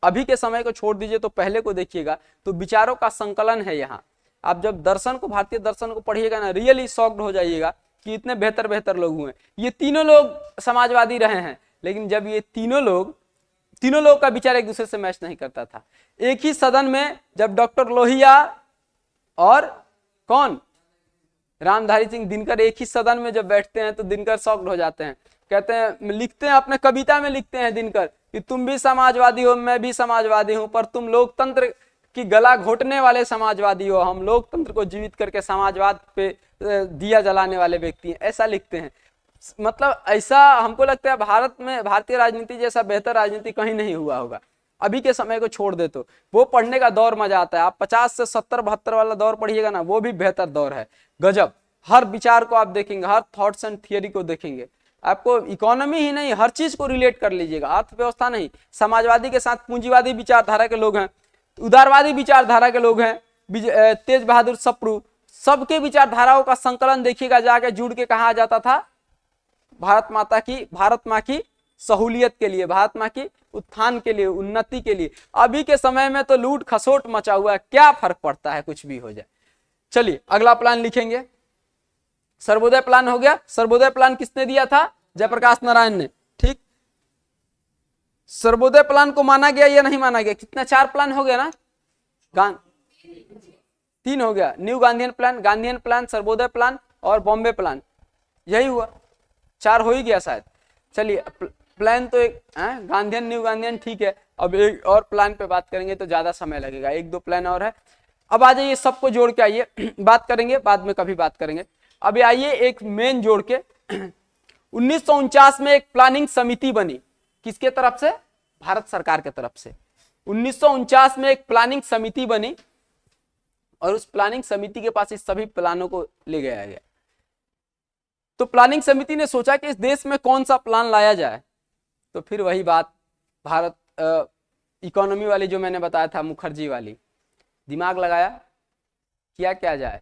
अभी के समय को छोड़ दीजिए तो पहले को देखिएगा, तो विचारों का संकलन है यहाँ। आप जब दर्शन को, भारतीय दर्शन को पढ़िएगा ना, रियली शॉक्ड हो जाइएगा कि इतने बेहतर बेहतर लोग हुए। ये तीनों लोग समाजवादी रहे हैं, लेकिन जब ये तीनों लोग का विचार एक दूसरे से मैच नहीं करता था। एक ही सदन में जब डॉक्टर लोहिया और कौन, रामधारी सिंह दिनकर एक ही सदन में जब बैठते हैं तो दिनकर शॉक्ड हो जाते हैं, कहते हैं, लिखते हैं अपने कविता में लिखते हैं दिनकर कि तुम भी समाजवादी हो, मैं भी समाजवादी हूं, पर तुम लोकतंत्र की गला घोटने वाले समाजवादी हो, हम लोकतंत्र को जीवित करके समाजवाद पे दिया जलाने वाले व्यक्ति हैं, ऐसा लिखते हैं। मतलब ऐसा हमको लगता है भारत में भारतीय राजनीति जैसा बेहतर राजनीति कहीं नहीं हुआ होगा। अभी के समय को छोड़ दे तो वो पढ़ने का दौर मजा आता है। आप 50 से 70 72 वाला दौर पढ़िएगा ना, वो भी बेहतर दौर है, गजब। हर विचार को आप देखेंगे, हर थॉट्स एंड थियरी को देखेंगे, आपको इकोनॉमी ही नहीं हर चीज को रिलेट कर लीजिएगा, अर्थव्यवस्था नहीं। समाजवादी के साथ पूंजीवादी विचारधारा के लोग हैं, उदारवादी विचारधारा के लोग हैं, तेज बहादुर सप्रू, सबके विचारधाराओं का संकलन देखिएगा, जाके जुड़ के कहा जाता था भारत माँ की सहूलियत के लिए, भारत माँ की उत्थान के लिए, उन्नति के लिए। अभी के समय में तो लूट खसोट मचा हुआ है, क्या फर्क पड़ता है, कुछ भी हो जाए। चलिए अगला प्लान लिखेंगे। सर्वोदय प्लान हो गया। सर्वोदय प्लान किसने दिया था? जयप्रकाश नारायण ने, ठीक। सर्वोदय प्लान को माना गया या नहीं माना गया? कितना, 4 प्लान हो गया ना, 3 हो गया। New Gandhian plan, Sarvodaya plan और बॉम्बे प्लान, यही हुआ, 4 हो ही गया शायद। चलिए प्लान तो एक गांधीयन, न्यू गांधीयन, ठीक है। अब एक और प्लान पे बात करेंगे तो ज्यादा समय लगेगा, 1-2 प्लान और है। अब आ जाइए, सबको जोड़ के आइए, बात करेंगे बाद में, कभी बात करेंगे। अभी आइए एक मेन जोड़ के 1949 में एक प्लानिंग समिति बनी, किसके तरफ से? भारत सरकार के तरफ से। 1949 में एक प्लानिंग समिति बनी और उस प्लानिंग समिति के पास इस सभी प्लानों को ले गया गया। तो प्लानिंग समिति ने सोचा कि इस देश में कौन सा प्लान लाया जाए, तो फिर वही बात भारत इकोनॉमी वाली जो मैंने बताया था, मुखर्जी वाली, दिमाग लगाया, किया क्या जाए।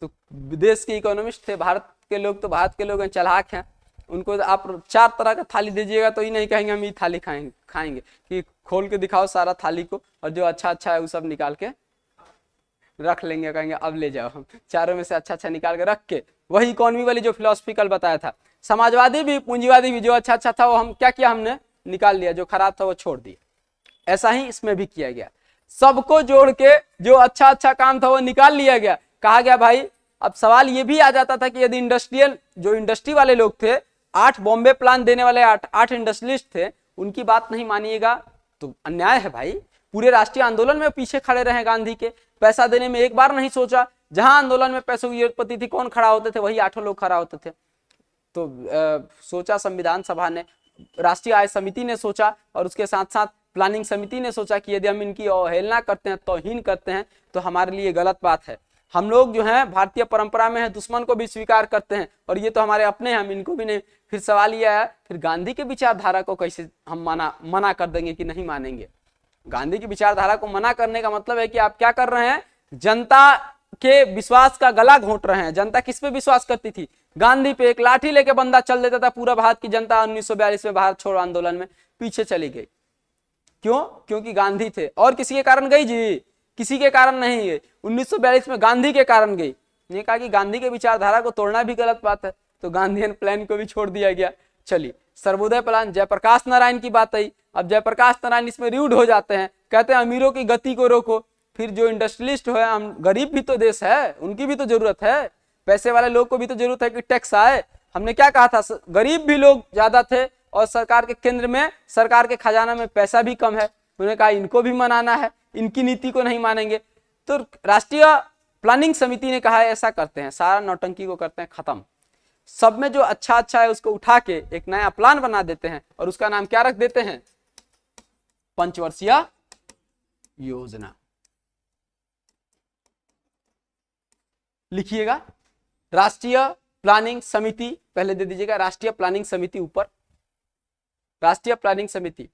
तो विदेश के इकोनॉमिस्ट थे, भारत के लोग तो भारत के लोग हैं, चालाक हैं, उनको आप 4 तरह का थाली दीजिएगा तो ही नहीं कहेंगे हम ये थाली खाएंगे कि खोल के दिखाओ सारा थाली को, और जो अच्छा अच्छा है वो सब निकाल के रख लेंगे, कहेंगे अब ले जाओ, हम चारों में से अच्छा अच्छा निकाल के रख के, वही इकोनॉमी वाली जो फिलोसफी कल बताया था, समाजवादी भी पूंजीवादी भी, जो अच्छा अच्छा था वो हम क्या किया, हमने निकाल लिया, जो खराब था वो छोड़ दिया। ऐसा ही इसमें भी किया गया, सबको जोड़ के जो अच्छा अच्छा काम था वो निकाल लिया गया। कहा गया भाई, अब सवाल ये भी आ जाता था कि यदि इंडस्ट्री वाले लोग थे, 8 बॉम्बे प्लान देने वाले 8 इंडस्ट्रियलिस्ट थे, उनकी बात नहीं मानिएगा तो अन्याय है भाई। पूरे राष्ट्रीय आंदोलन में पीछे खड़े रहे गांधी के, पैसा देने में एक बार नहीं सोचा। जहां आंदोलन में पैसों की जरूरत पड़ती थी, कौन खड़ा होते थे? वही 8 लोग खड़ा होते थे। तो सोचा संविधान सभा ने, राष्ट्रीय आय समिति ने सोचा, और उसके साथ साथ प्लानिंग समिति ने सोचा कि यदि हम इनकी अवहेलना करते हैं, तौहीन करते हैं, तो हमारे लिए गलत बात है। हम लोग जो हैं भारतीय परंपरा में है, दुश्मन को भी स्वीकार करते हैं, और ये तो हमारे अपने हैं, हम इनको भी नहीं। फिर सवाल ये आया, फिर गांधी की विचारधारा को कैसे हम मना कर देंगे कि नहीं मानेंगे? गांधी की विचारधारा को मना करने का मतलब है कि आप क्या कर रहे हैं? जनता के विश्वास का गला घोंट रहे हैं। जनता किस पे विश्वास करती थी? गांधी पे। एक लाठी लेके बंदा चल देता था, पूरा भारत की जनता 1942 में भारत छोड़ो आंदोलन में पीछे चली गई। क्यों? क्योंकि गांधी थे। और किसी के कारण गई जी? किसी के कारण नहीं गई। 1942 में गांधी के कारण गई। ये कहा कि गांधी के विचारधारा को तोड़ना भी गलत बात है, तो गांधीयन प्लान को भी छोड़ दिया गया। चलिए, सर्वोदय प्लान, जयप्रकाश नारायण की बात आई। अब जयप्रकाश नारायण इसमें रूड हो जाते हैं, कहते हैं अमीरों की गति को रोको। फिर जो इंडस्ट्रियलिस्ट है, हम गरीब भी तो देश है, उनकी भी तो जरूरत है, पैसे वाले लोग को भी तो जरूरत है कि टैक्स आए। हमने क्या कहा था? गरीब भी लोग ज्यादा थे और सरकार के केंद्र में, सरकार के खजाना में पैसा भी कम है। उन्होंने कहा इनको भी मनाना है, इनकी नीति को नहीं मानेंगे। तो राष्ट्रीय प्लानिंग समिति ने कहा ऐसा करते हैं, सारा नौटंकी को करते हैं खत्म, सब में जो अच्छा अच्छा है उसको उठा के एक नया प्लान बना देते हैं, और उसका नाम क्या रख देते हैं? पंचवर्षीय योजना। लिखिएगा, राष्ट्रीय प्लानिंग समिति पहले दे दीजिएगा, राष्ट्रीय प्लानिंग समिति ऊपर, राष्ट्रीय प्लानिंग समिति।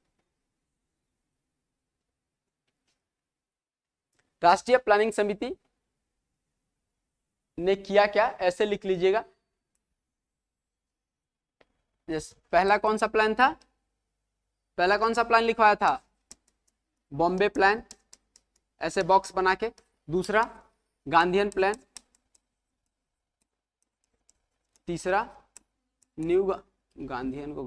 राष्ट्रीय प्लानिंग समिति ने किया क्या, ऐसे लिख लीजिएगा। पहला कौन सा प्लान था? पहला कौन सा प्लान लिखवाया था? बॉम्बे प्लान, ऐसे बॉक्स बना के। दूसरा गांधीयन प्लान, तीसरा न्यू गांधीयन को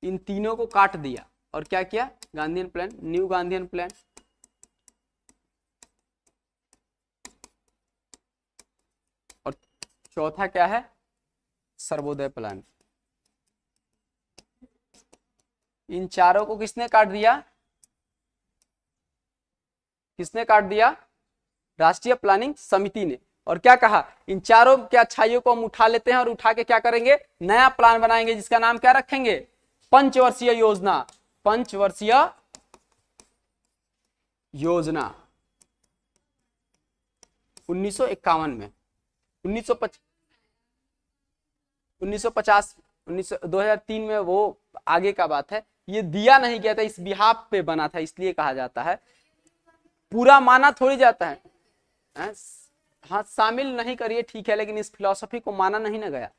इन तीनों को काट दिया और क्या किया, Gandhian plan, new Gandhian plan. और चौथा क्या है, सर्वोदय प्लान। इन चारों को किसने काट दिया, किसने काट दिया, राष्ट्रीय प्लानिंग समिति ने। और क्या कहा, इन चारों के अच्छाइयों को हम उठा लेते हैं और उठा के क्या करेंगे, नया प्लान बनाएंगे जिसका नाम क्या रखेंगे, पंचवर्षीय योजना। पंचवर्षीय योजना 1951 में, 2003 में वो आगे का बात है, ये दिया नहीं गया था, इस बिहाफ पे बना था, इसलिए कहा जाता है। पूरा माना थोड़ी जाता है, हाँ शामिल नहीं करिए ठीक है, लेकिन इस फिलॉसफी को माना नहीं ना गया।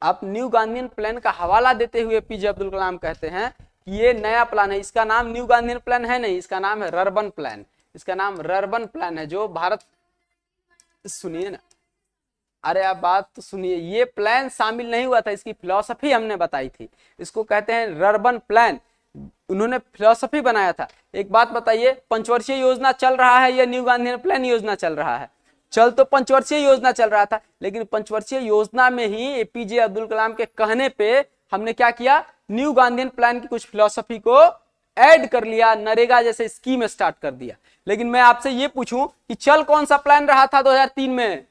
आप न्यू गांधीयन प्लान का हवाला देते हुए पीजे अब्दुल कलाम कहते हैं कि ये नया प्लान है, इसका नाम न्यू गांधीयन प्लान है नहीं, इसका नाम है रर्बन प्लान, इसका नाम रर्बन प्लान है, जो भारत, सुनिए ना, अरे आप बात तो सुनिए, ये प्लान शामिल नहीं हुआ था, इसकी फिलॉसफी हमने बताई थी, इसको कहते हैं रर्बन प्लान, उन्होंने फिलॉसफी बनाया था। एक बात बताइए, पंचवर्षीय योजना चल रहा है या न्यू गांधीयन प्लान योजना चल रहा है, चल तो पंचवर्षीय योजना चल रहा था, लेकिन पंचवर्षीय योजना में ही एपीजे अब्दुल कलाम के कहने पे हमने क्या किया, न्यू गांधीयन प्लान की कुछ फिलॉसफी को ऐड कर लिया, नरेगा जैसे स्कीम स्टार्ट कर दिया। लेकिन मैं आपसे ये पूछूं कि चल कौन सा प्लान रहा था 2003 में,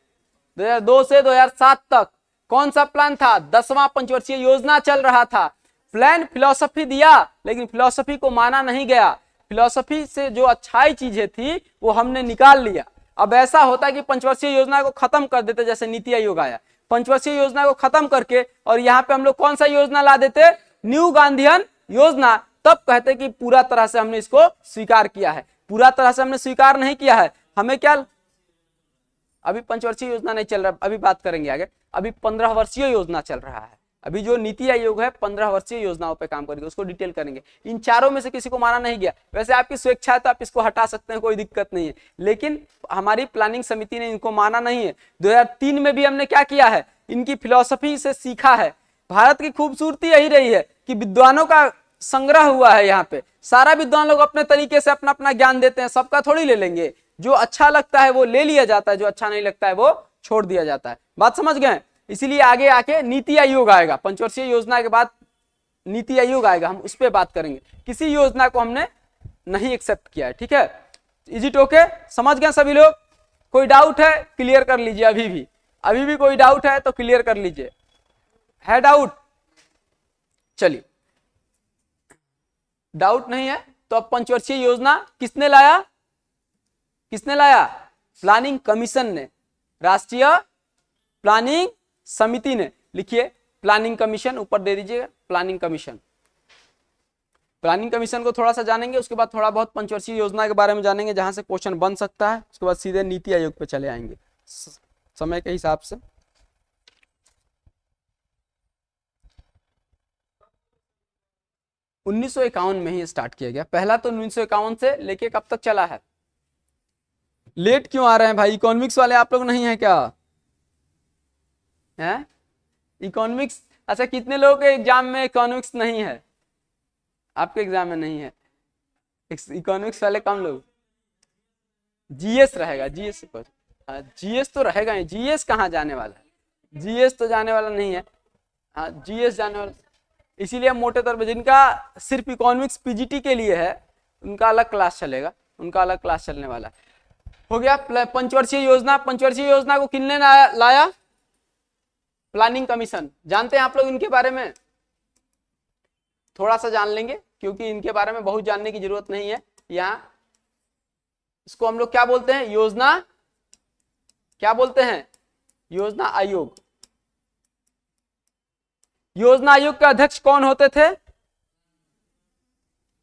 2002 से 2007 तक कौन सा प्लान था, 10वां पंचवर्षीय योजना चल रहा था। प्लान फिलॉसफी दिया, लेकिन फिलॉसफी को माना नहीं गया, फिलॉसफी से जो अच्छाई चीजें थी वो हमने निकाल लिया। अब ऐसा होता है कि पंचवर्षीय योजना को खत्म कर देते, जैसे नीति आयोग आया, पंचवर्षीय योजना को खत्म करके और यहाँ पे हम लोग कौन सा योजना ला देते, न्यू गांधीयन योजना, तब कहते कि पूरा तरह से हमने इसको स्वीकार किया है। पूरा तरह से हमने स्वीकार नहीं किया है, हमें क्या, अभी पंचवर्षीय योजना नहीं चल रहा, अभी बात करेंगे आगे, अभी 15 वर्षीय योजना चल रहा है, अभी जो नीति आयोग है 15 वर्षीय योजनाओं पे काम करेंगे, उसको डिटेल करेंगे। इन चारों में से किसी को माना नहीं गया, वैसे आपकी स्वेच्छा है तो आप इसको हटा सकते हैं, कोई दिक्कत नहीं है, लेकिन हमारी प्लानिंग समिति ने इनको माना नहीं है। 2003 में भी हमने क्या किया है, इनकी फिलॉसफी से सीखा है। भारत की खूबसूरती यही रही है कि विद्वानों का संग्रह हुआ है, यहाँ पे सारा विद्वान लोग अपने तरीके से अपना अपना ज्ञान देते हैं, सबका थोड़ी ले लेंगे, जो अच्छा लगता है वो ले लिया जाता है, जो अच्छा नहीं लगता है वो छोड़ दिया जाता है। बात समझ गए, इसीलिए आगे आके नीति आयोग आएगा, पंचवर्षीय योजना के बाद नीति आयोग आएगा, हम उस पर बात करेंगे। किसी योजना को हमने नहीं एक्सेप्ट किया है, ठीक है, इज इट ओके, समझ गए सभी लोग, कोई डाउट है क्लियर कर लीजिए, अभी भी कोई डाउट है तो क्लियर कर लीजिए, है डाउट, चलिए डाउट नहीं है तो अब पंचवर्षीय योजना किसने लाया, किसने लाया, प्लानिंग कमीशन ने, राष्ट्रीय प्लानिंग समिति ने। लिखिए प्लानिंग कमीशन, ऊपर दे दीजिएगा प्लानिंग कमीशन। प्लानिंग कमीशन को थोड़ा सा जानेंगे, उसके बाद थोड़ा बहुत पंचवर्षीय योजना के बारे में जानेंगे, जहां से क्वेश्चन बन सकता है, उसके बाद सीधे नीति आयोग पे चले आएंगे समय के हिसाब से। उन्नीस में ही स्टार्ट किया गया, पहला तो 1951 से लेके कब तक चला है, लेट क्यों आ रहे हैं भाई, इकोनॉमिक्स वाले आप लोग नहीं है क्या, है इकोनॉमिक्स, अच्छा कितने लोगों के एग्जाम में इकोनॉमिक्स नहीं है, आपके एग्जाम में नहीं है इकोनॉमिक्स वाले, कम लोग, जीएस रहेगा, जीएस जीएस तो रहेगा ही, जीएस कहाँ जाने वाला है, जीएस तो जाने वाला नहीं है, हाँ जीएस जाने वाला, इसीलिए मोटे तौर पे जिनका सिर्फ इकोनॉमिक्स पीजीटी के लिए है उनका अलग क्लास चलेगा, उनका अलग क्लास चलने वाला है। हो गया पंचवर्षीय योजना, पंचवर्षीय योजना को किसने लाया, प्लानिंग कमीशन। जानते हैं आप लोग इनके बारे में, थोड़ा सा जान लेंगे क्योंकि इनके बारे में बहुत जानने की जरूरत नहीं है। यहाँ इसको हम लोग क्या बोलते हैं, योजना, क्या बोलते हैं, योजना आयोग। योजना आयोग के अध्यक्ष कौन होते थे,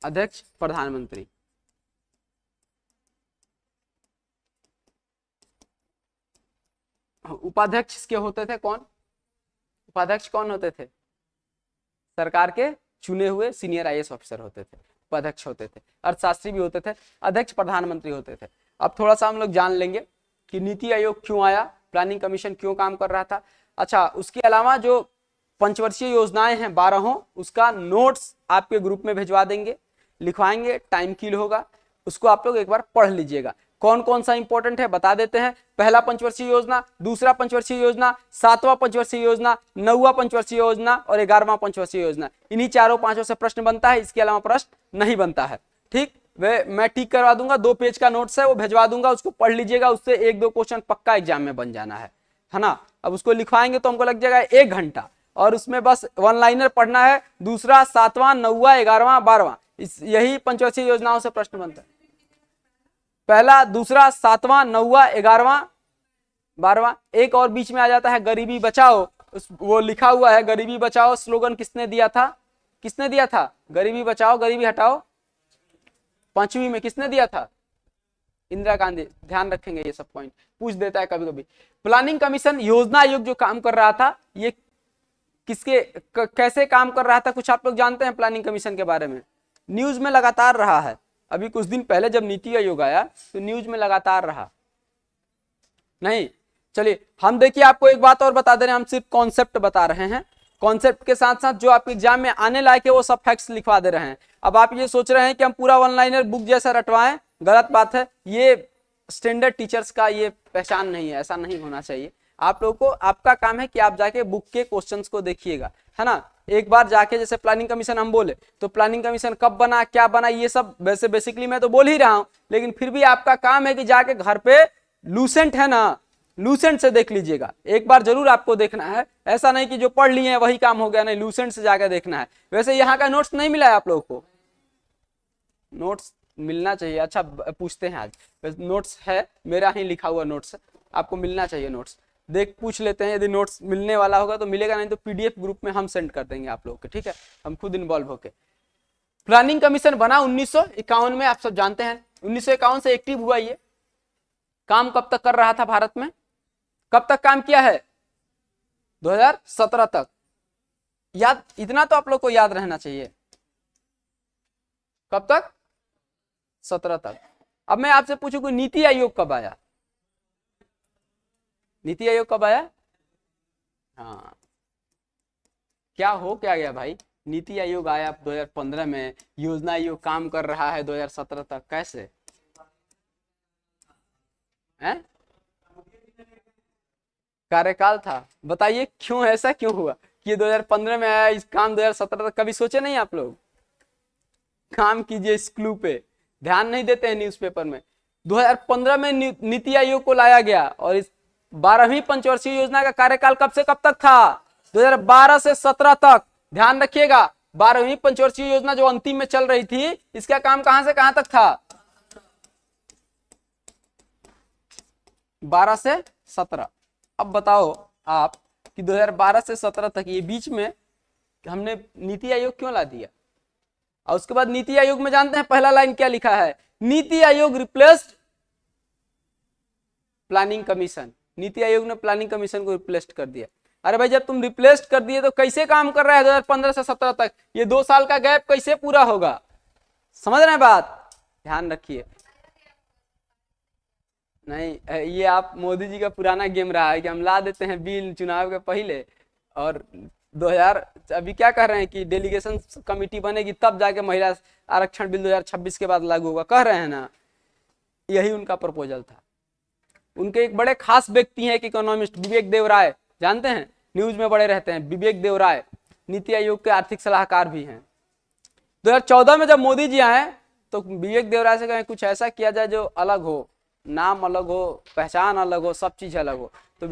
अध्यक्ष प्रधानमंत्री। उपाध्यक्ष इसके होते थे कौन, उपाध्यक्ष कौन होते थे, सरकार के चुने हुए सीनियर आईएएस ऑफिसर होते थे, उपाध्यक्ष होते थे, अर्थशास्त्री भी होते थे, अध्यक्ष प्रधानमंत्री होते थे। अब थोड़ा सा हम लोग जान लेंगे कि नीति आयोग क्यों आया, प्लानिंग कमीशन क्यों काम कर रहा था। अच्छा उसके अलावा जो पंचवर्षीय योजनाएं हैं 12, उसका नोट्स आपके ग्रुप में भिजवा देंगे, लिखवाएंगे, टाइम किल होगा, उसको आप लोग एक बार पढ़ लीजिएगा। कौन कौन सा इंपॉर्टेंट है बता देते हैं। पहला पंचवर्षीय योजना, दूसरा पंचवर्षीय योजना, 7वां पंचवर्षीय योजना, 9वां पंचवर्षीय योजना और 11वां पंचवर्षीय योजना। इन्हीं चारों पांचों से प्रश्न बनता है, इसके अलावा प्रश्न नहीं बनता है। ठीक, वे मैं ठीक करवा दूंगा, 2 पेज का नोट्स है वो भिजवा दूंगा, उसको पढ़ लीजिएगा, उससे 1-2 क्वेश्चन पक्का एग्जाम में बन जाना है ना। अब उसको लिखवाएंगे तो हमको लग जाएगा 1 घंटा, और उसमें बस 1 लाइनर पढ़ना है। दूसरा, 7वां, 9वां, 11वां, 12वां, यही पंचवर्षीय योजनाओं से प्रश्न बनता है। पहला, दूसरा, 7वां, 9वां, 11वां, 12वां। एक और बीच में आ जाता है गरीबी बचाओ, वो लिखा हुआ है गरीबी बचाओ स्लोगन किसने दिया था, किसने दिया था? गरीबी बचाओ गरीबी हटाओ, 5वीं में किसने दिया था? इंदिरा गांधी। ध्यान रखेंगे, ये सब पॉइंट पूछ देता है कभी कभी। प्लानिंग कमीशन योजना आयोग जो काम कर रहा था, ये किसके कैसे काम कर रहा था, कुछ आप लोग जानते हैं प्लानिंग कमीशन के बारे में? न्यूज में लगातार रहा है। अभी कुछ दिन पहले जब नीति आयोग आया तो न्यूज में लगातार रहा नहीं। चलिए हम देखिए, आपको एक बात और बता दे रहे हैं, हम सिर्फ कॉन्सेप्ट बता रहे हैं, कॉन्सेप्ट के साथ साथ जो आपके एग्जाम में आने लायक है वो सब फैक्ट्स लिखवा दे रहे हैं। अब आप ये सोच रहे हैं कि हम पूरा 1 लाइनर बुक जैसा रटवाएं, गलत बात है। ये स्टैंडर्ड टीचर्स का ये पहचान नहीं है, ऐसा नहीं होना चाहिए। आप लोगों को, आपका काम है कि आप जाके बुक के क्वेश्चंस को देखिएगा, है ना। एक बार जाके, जैसे प्लानिंग कमीशन हम बोले तो प्लानिंग कमीशन कब बना, क्या बना, ये सब वैसे बेसिकली मैं तो बोल ही रहा हूं, लेकिन फिर भी आपका काम है कि जाके घर पे लूसेंट है ना, लूसेंट से देख लीजिएगा। एक बार जरूर आपको देखना है, ऐसा नहीं कि जो पढ़ लिए हैं वही काम हो गया, नहीं, लूसेंट से जाकर देखना है। वैसे यहाँ का नोट्स नहीं मिला है आप लोगों को? नोट्स मिलना चाहिए। अच्छा पूछते हैं आज, नोट्स है, मेरा ही लिखा हुआ नोट्स, आपको मिलना चाहिए नोट्स। देख पूछ लेते हैं, यदि नोट्स मिलने वाला होगा तो मिलेगा, नहीं तो पीडीएफ ग्रुप में हम सेंड कर देंगे आप लोग के, ठीक है, हम खुद इन्वॉल्व होके। प्लानिंग कमीशन बना 1951 में, आप सब जानते हैं 1951 से एक्टिव हुआ। ये काम कब तक कर रहा था भारत में, कब तक काम किया है? 2017 तक। याद, इतना तो आप लोग को याद रहना चाहिए, कब तक? 17 तक। अब मैं आपसे पूछूं कि नीति आयोग कब आया? नीति आयोग कब आया? हाँ, क्या गया भाई? नीति आयोग आया 2015 में, योजना आयोग काम कर रहा है 2017 तक, कैसे है? कार्यकाल था, बताइए क्यों, ऐसा क्यों हुआ कि 2015 में आया, इस काम 2017 तक? कभी सोचे नहीं आप लोग? काम कीजिए इस क्लू पे, ध्यान नहीं देते हैं न्यूज़पेपर में। 2015 में नीति आयोग को लाया गया, और इस 12वीं पंचवर्षीय योजना का कार्यकाल कब से कब तक था? 2012 से 17 तक। ध्यान रखिएगा, 12वीं पंचवर्षीय योजना जो अंतिम में चल रही थी, इसका काम कहां से कहां तक था? 12 से 17। अब बताओ आप कि 2012 से 17 तक, ये बीच में हमने नीति आयोग क्यों ला दिया? और उसके बाद नीति आयोग में जानते हैं पहला लाइन क्या लिखा है? NITI Aayog replaced planning commission. NITI Aayog ने प्लानिंग कमीशन को रिप्लेस कर दिया। अरे भाई, जब तुम रिप्लेस कर दिए तो कैसे काम कर रहा है 2015 से 17 तक? ये 2 साल का गैप कैसे पूरा होगा? समझ रहे हैं बात? ध्यान रखिए। नहीं, ये आप मोदी जी का पुराना गेम रहा है कि हम ला देते हैं बिल चुनाव के पहले, और 2000 अभी क्या कर रहे हैं कि डेलीगेशन कमेटी बनेगी तब जाके महिला आरक्षण बिल 2026 के बाद लागू होगा, कह रहे हैं ना। यही उनका प्रपोजल था। उनके एक बड़े खास व्यक्ति हैं, एक इकोनॉमिस्ट, विवेक देवराय, जानते हैं, न्यूज में बड़े रहते हैं, विवेक देवराय नीति आयोग के आर्थिक सलाहकार भी हैं। 2014 में जब मोदी जी आए तो विवेक देवराय से कहें कुछ ऐसा किया जाए जो अलग हो, नाम अलग हो, पहचान अलग हो, सब चीज अलग हो, तो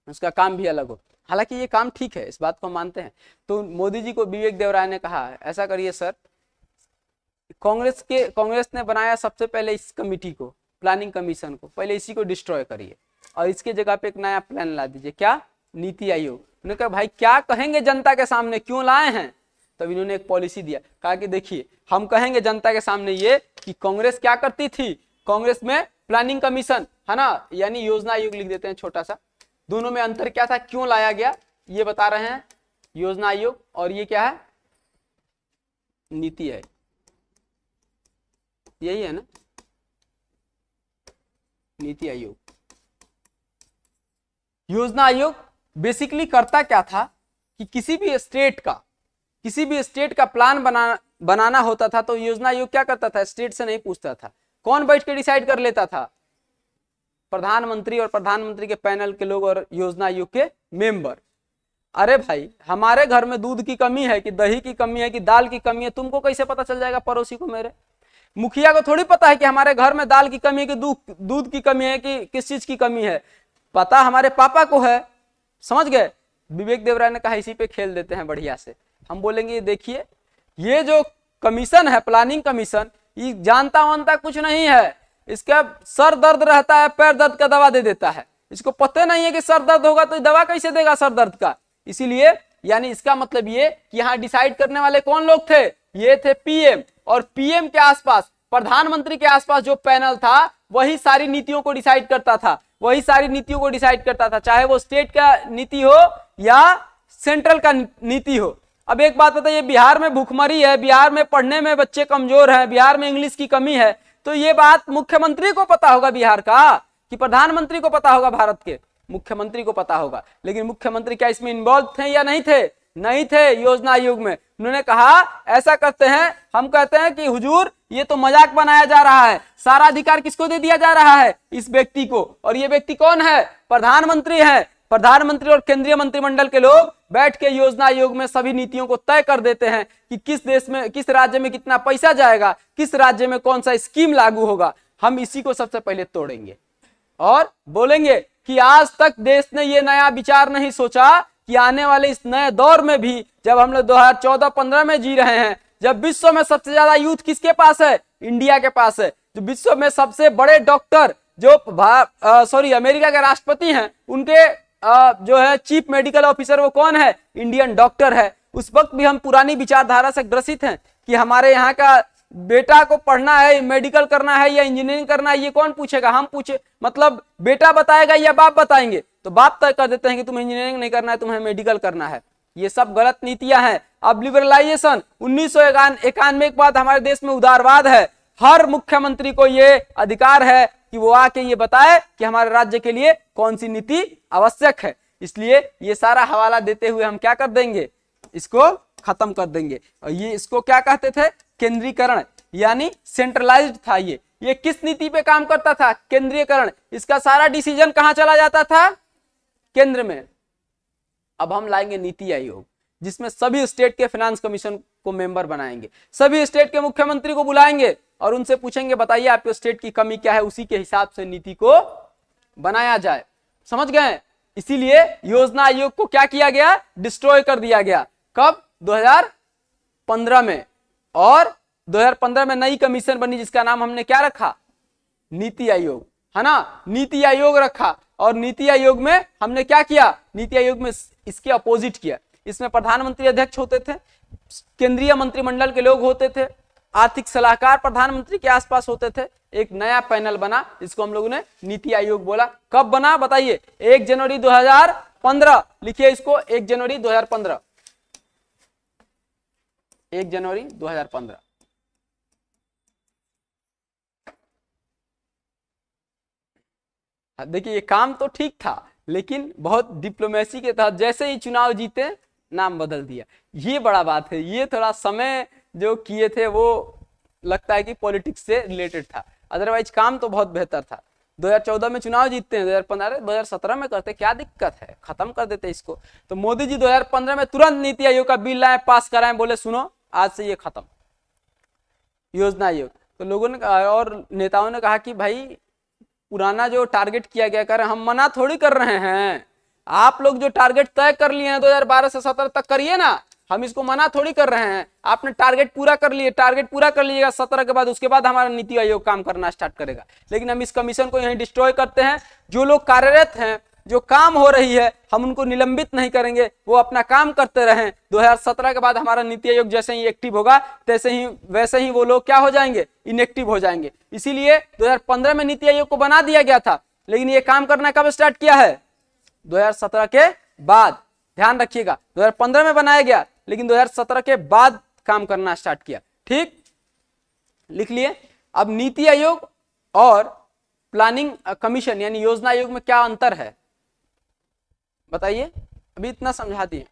उसका काम भी अलग हो। हालांकि ये काम ठीक है, इस बात को मानते हैं। तो मोदी जी को विवेक देवराय ने कहा ऐसा करिए सर, कांग्रेस ने बनाया सबसे पहले इस कमिटी को, प्लानिंग कमीशन को, पहले इसी को डिस्ट्रॉय करिए और इसके जगह पे एक नया प्लान ला दीजिए। क्या? नीति आयोग। उन्होंने कहा भाई क्या कहेंगे जनता के सामने, क्यों लाए हैं? तब इन्होंने एक पॉलिसी दिया, कहा कि देखिए हम कहेंगे जनता के सामने ये कि कांग्रेस क्या करती थी, कांग्रेस में प्लानिंग कमीशन है ना, यानी योजना आयोग लिख देते हैं छोटा सा, दोनों में अंतर क्या था, क्यों लाया गया, ये बता रहे हैं। योजना आयोग और ये क्या है? नीति आयोग। यही है ना, नीति आयोग। योजना आयोग बेसिकली करता क्या था कि किसी भी स्टेट का प्लान बनाना होता था तो योजना आयोग क्या करता था, स्टेट से नहीं पूछता था, कौन बैठ के डिसाइड कर लेता था, प्रधानमंत्री और प्रधानमंत्री के पैनल के लोग और योजना आयोग के मेंबर। अरे भाई दूध घर में दूध की कमी है कि दही की कमी है कि दाल की कमी है, तुमको कैसे पता चल जाएगा पड़ोसी को मेरे? मुखिया को थोड़ी पता है कि हमारे घर में दाल की कमी है कि दूध की कमी है कि किस चीज की कमी है, पता हमारे पापा को है। समझ गए? विवेक देवराय ने कहा इसी पे खेल देते हैं बढ़िया से। हम बोलेंगे देखिए ये जो कमीशन है, प्लानिंग कमीशन, ये जानता वानता कुछ नहीं है, इसका सर दर्द रहता है पैर दर्द का दवा दे देता है, इसको पता नहीं है कि सर दर्द होगा तो दवा कैसे देगा सर दर्द का। इसीलिए यानी इसका मतलब ये कि यहाँ डिसाइड करने वाले कौन लोग थे, ये थे पीएम, और पीएम के आसपास, प्रधानमंत्री के आसपास जो पैनल था वही सारी नीतियों को डिसाइड करता था, चाहे वो स्टेट का नीति हो या सेंट्रल का नीति हो। अब एक बात बताइए, बिहार में भूखमरी है, बिहार में पढ़ने में बच्चे कमजोर हैं, बिहार में इंग्लिश की कमी है, तो ये बात मुख्यमंत्री को पता होगा बिहार का कि प्रधानमंत्री को पता होगा भारत के? मुख्यमंत्री को पता होगा। लेकिन मुख्यमंत्री क्या इसमें इन्वॉल्व थे या नहीं थे? नहीं थे। योजना आयोग में उन्होंने कहा ऐसा करते हैं, हम कहते हैं कि हुजूर ये तो मजाक बनाया जा रहा है, सारा अधिकार किसको दे दिया जा रहा है? इस व्यक्ति को। और ये व्यक्ति कौन है? प्रधानमंत्री है। प्रधानमंत्री और केंद्रीय मंत्रिमंडल के लोग बैठ के योजना आयोग में सभी नीतियों को तय कर देते हैं कि किस देश में, किस राज्य में कितना पैसा जाएगा, किस राज्य में कौन सा स्कीम लागू होगा। हम इसी को सबसे पहले तोड़ेंगे और बोलेंगे कि आज तक देश ने ये नया विचार नहीं सोचा कि आने वाले इस नए दौर में भी, जब हम लोग 2014-15 में जी रहे हैं, जब विश्व में सबसे ज्यादा यूथ किसके पास है? इंडिया के पास है। जो विश्व में सबसे बड़े डॉक्टर जो अमेरिका के राष्ट्रपति हैं, उनके जो है चीफ मेडिकल ऑफिसर वो कौन है? इंडियन डॉक्टर है। उस वक्त भी हम पुरानी विचारधारा से ग्रसित हैं कि हमारे यहाँ का बेटा को पढ़ना है, मेडिकल करना है या इंजीनियरिंग करना है, ये कौन पूछेगा? हम पूछे, मतलब बेटा बताएगा या बाप बताएंगे? तो बाप तय कर देते हैं कि तुम्हें इंजीनियरिंग नहीं करना है, तुम्हें मेडिकल करना है। ये सब गलत नीतियां हैं। अब लिबरलाइजेशन 1991 के बाद हमारे देश में उदारवाद है। हर मुख्यमंत्री को ये अधिकार है कि वो आके ये बताए कि हमारे राज्य के लिए कौन सी नीति आवश्यक है। इसलिए ये सारा हवाला देते हुए हम क्या कर देंगे? इसको खत्म कर देंगे। और ये इसको क्या कहते थे? केंद्रीकरण, यानी सेंट्रलाइज्ड था। ये किस नीति पे काम करता था? केंद्रीयकरण। इसका सारा डिसीजन कहां चला जाता था? केंद्र में। अब हम लाएंगे नीति आयोग, जिसमें सभी स्टेट के फाइनेंस कमीशन को मेंबर बनाएंगे, सभी स्टेट के मुख्यमंत्री को बुलाएंगे और उनसे पूछेंगे बताइए आपके स्टेट की कमी क्या है, उसी के हिसाब से नीति को बनाया जाए। समझ गए? इसीलिए योजना आयोग को क्या किया गया? डिस्ट्रॉय कर दिया गया। कब? 2015 में। और 2015 में नई कमीशन बनी जिसका नाम हमने क्या रखा? नीति आयोग, है ना? नीति आयोग रखा। और नीति आयोग में हमने क्या किया? नीति आयोग में इसके अपोजिट किया। इसमें प्रधानमंत्री अध्यक्ष होते थे, केंद्रीय मंत्रिमंडल के लोग होते थे, आर्थिक सलाहकार प्रधानमंत्री के आसपास होते थे। एक नया पैनल बना, इसको हम लोगों ने नीति आयोग बोला। कब बना बताइए? 1 जनवरी 2015। लिखिए इसको, 1 जनवरी 2015। 1 जनवरी 2015। देखिए ये काम तो ठीक था, लेकिन बहुत डिप्लोमेसी के तहत जैसे ही चुनाव जीते नाम बदल दिया। ये बड़ा बात है। ये थोड़ा समय जो किए थे वो लगता है कि पॉलिटिक्स से रिलेटेड था, अदरवाइज काम तो बहुत बेहतर था। 2014 में चुनाव जीतते हैं, 2015 2017 में करते, क्या दिक्कत है? खत्म कर देते इसको। तो मोदी जी 2015 में तुरंत नीति आयोग का बिल लाए, पास कराएं, बोले सुनो आज से ये खत्म योजना आयोग। तो लोगों ने और नेताओं ने कहा कि भाई पुराना जो टारगेट किया गया कर, हम मना थोड़ी कर रहे हैं, आप लोग जो टारगेट तय कर लिए हैं 2012 से 17 तक करिए ना, हम इसको मना थोड़ी कर रहे हैं। आपने टारगेट पूरा कर लिए, टारगेट पूरा कर लीजिएगा 17 के बाद, उसके बाद हमारा नीति आयोग काम करना स्टार्ट करेगा। लेकिन हम इस कमीशन को यहीं डिस्ट्रॉय करते हैं। जो लोग कार्यरत हैं, जो काम हो रही है, हम उनको निलंबित नहीं करेंगे, वो अपना काम करते रहें। 2017 के बाद हमारा नीति आयोग जैसे ही एक्टिव होगा वैसे ही वो लोग क्या हो जाएंगे? इनएक्टिव हो जाएंगे। इसीलिए 2015 में नीति आयोग को बना दिया गया था, लेकिन ये काम करना कब स्टार्ट किया है? 2017 के बाद। ध्यान रखिएगा, 2015 में बनाया गया, लेकिन 2017 के बाद काम करना स्टार्ट किया। ठीक, लिख लिए। अब नीति आयोग और प्लानिंग कमीशन यानी योजना आयोग में क्या अंतर है बताइए? अभी इतना समझा दिए।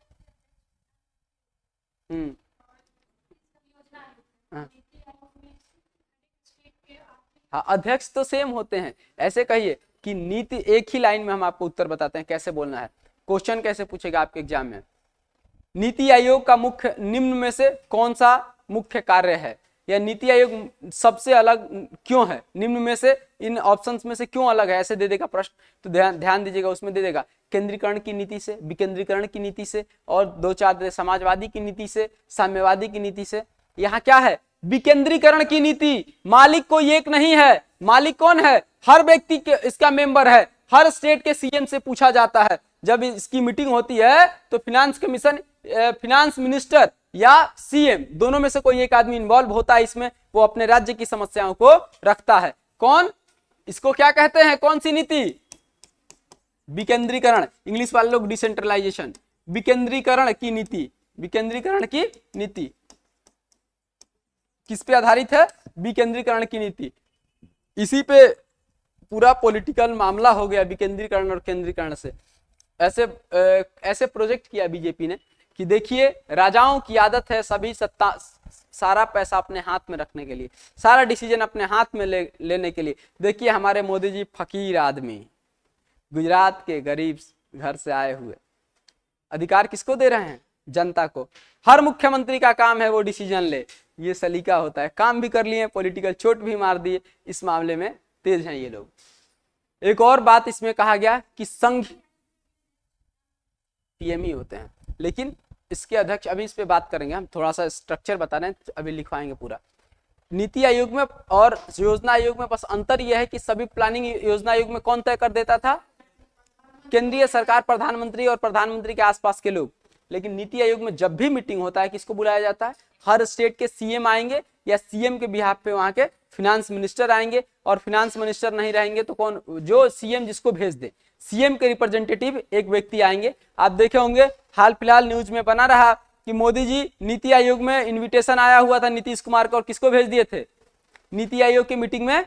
हाँ हाँ, अध्यक्ष तो सेम होते हैं। ऐसे कहिए कि नीति, एक ही लाइन में हम आपको उत्तर बताते हैं कैसे बोलना है। क्वेश्चन कैसे पूछेगा आपके एग्जाम में, नीति आयोग का मुख्य निम्न में से कौन सा मुख्य कार्य है, या नीति आयोग सबसे अलग क्यों है, निम्न में से इन ऑप्शंस में से क्यों अलग है, ऐसे दे देगा प्रश्न। तो ध्यान दीजिएगा, उसमें दे देगा केंद्रीकरण की नीति से, विकेंद्रीकरण की नीति से, और दो चार समाजवादी की नीति से, साम्यवादी की नीति से। यहाँ क्या है, विकेंद्रीकरण की नीति। मालिक कोई एक नहीं है, मालिक कौन है, हर व्यक्ति के इसका मेंबर है, हर स्टेट के सीएम से पूछा जाता है। जब इसकी मीटिंग होती है तो फिनांस कमीशन, फिनांस मिनिस्टर या सीएम दोनों में से कोई एक आदमी इन्वॉल्व होता है इसमें, वो अपने राज्य की समस्याओं को रखता है। कौन, इसको क्या कहते हैं, कौन सी नीति, विकेंद्रीकरण। इंग्लिश वाले लोग डिसेंट्रलाइजेशन, विकेंद्रीकरण की नीति। विकेंद्रीकरण की नीति किस पे आधारित है, विकेंद्रीकरण की नीति। इसी पे पूरा पॉलिटिकल मामला हो गया, विकेंद्रीकरण और केंद्रीकरण से। ऐसे प्रोजेक्ट किया बीजेपी ने कि देखिए, राजाओं की आदत है सभी सत्ता, सारा पैसा अपने हाथ में रखने के लिए, सारा डिसीजन अपने हाथ में लेने के लिए। देखिए हमारे मोदी जी फकीर आदमी, गुजरात के गरीब घर से आए हुए, अधिकार किसको दे रहे हैं, जनता को। हर मुख्यमंत्री का काम है वो डिसीजन ले, ये सलीका होता है। काम भी कर लिए, पॉलिटिकल चोट भी मार दिए, इस मामले में तेज हैं ये लोग। एक और बात इसमें कहा गया कि संघ पीएम ही होते हैं, लेकिन इसके अध्यक्ष, अभी इस पे बात करेंगे हम, थोड़ा सा स्ट्रक्चर बता रहे हैं, अभी लिखवाएंगे पूरा। नीति आयोग में और योजना आयोग में बस अंतर यह है कि सभी प्लानिंग योजना आयोग में कौन तय कर देता था, केंद्रीय सरकार, प्रधानमंत्री और प्रधानमंत्री के आसपास के लोग। लेकिन नीति आयोग में जब भी मीटिंग होता है किसको बुलाया जाता है, हर स्टेट के सीएम आएंगे, या सीएम के बिहाफ पे वहां के फिनांस मिनिस्टर आएंगे, और फिनांस मिनिस्टर नहीं रहेंगे तो कौन, जो सीएम जिसको भेज दे, सीएम के रिप्रेजेंटेटिव एक व्यक्ति आएंगे। आप देखे होंगे हाल फिलहाल न्यूज में बना रहा कि मोदी जी नीति आयोग में इन्विटेशन आया हुआ था नीतीश कुमार को, और किसको भेज दिए थे, नीति आयोग की मीटिंग में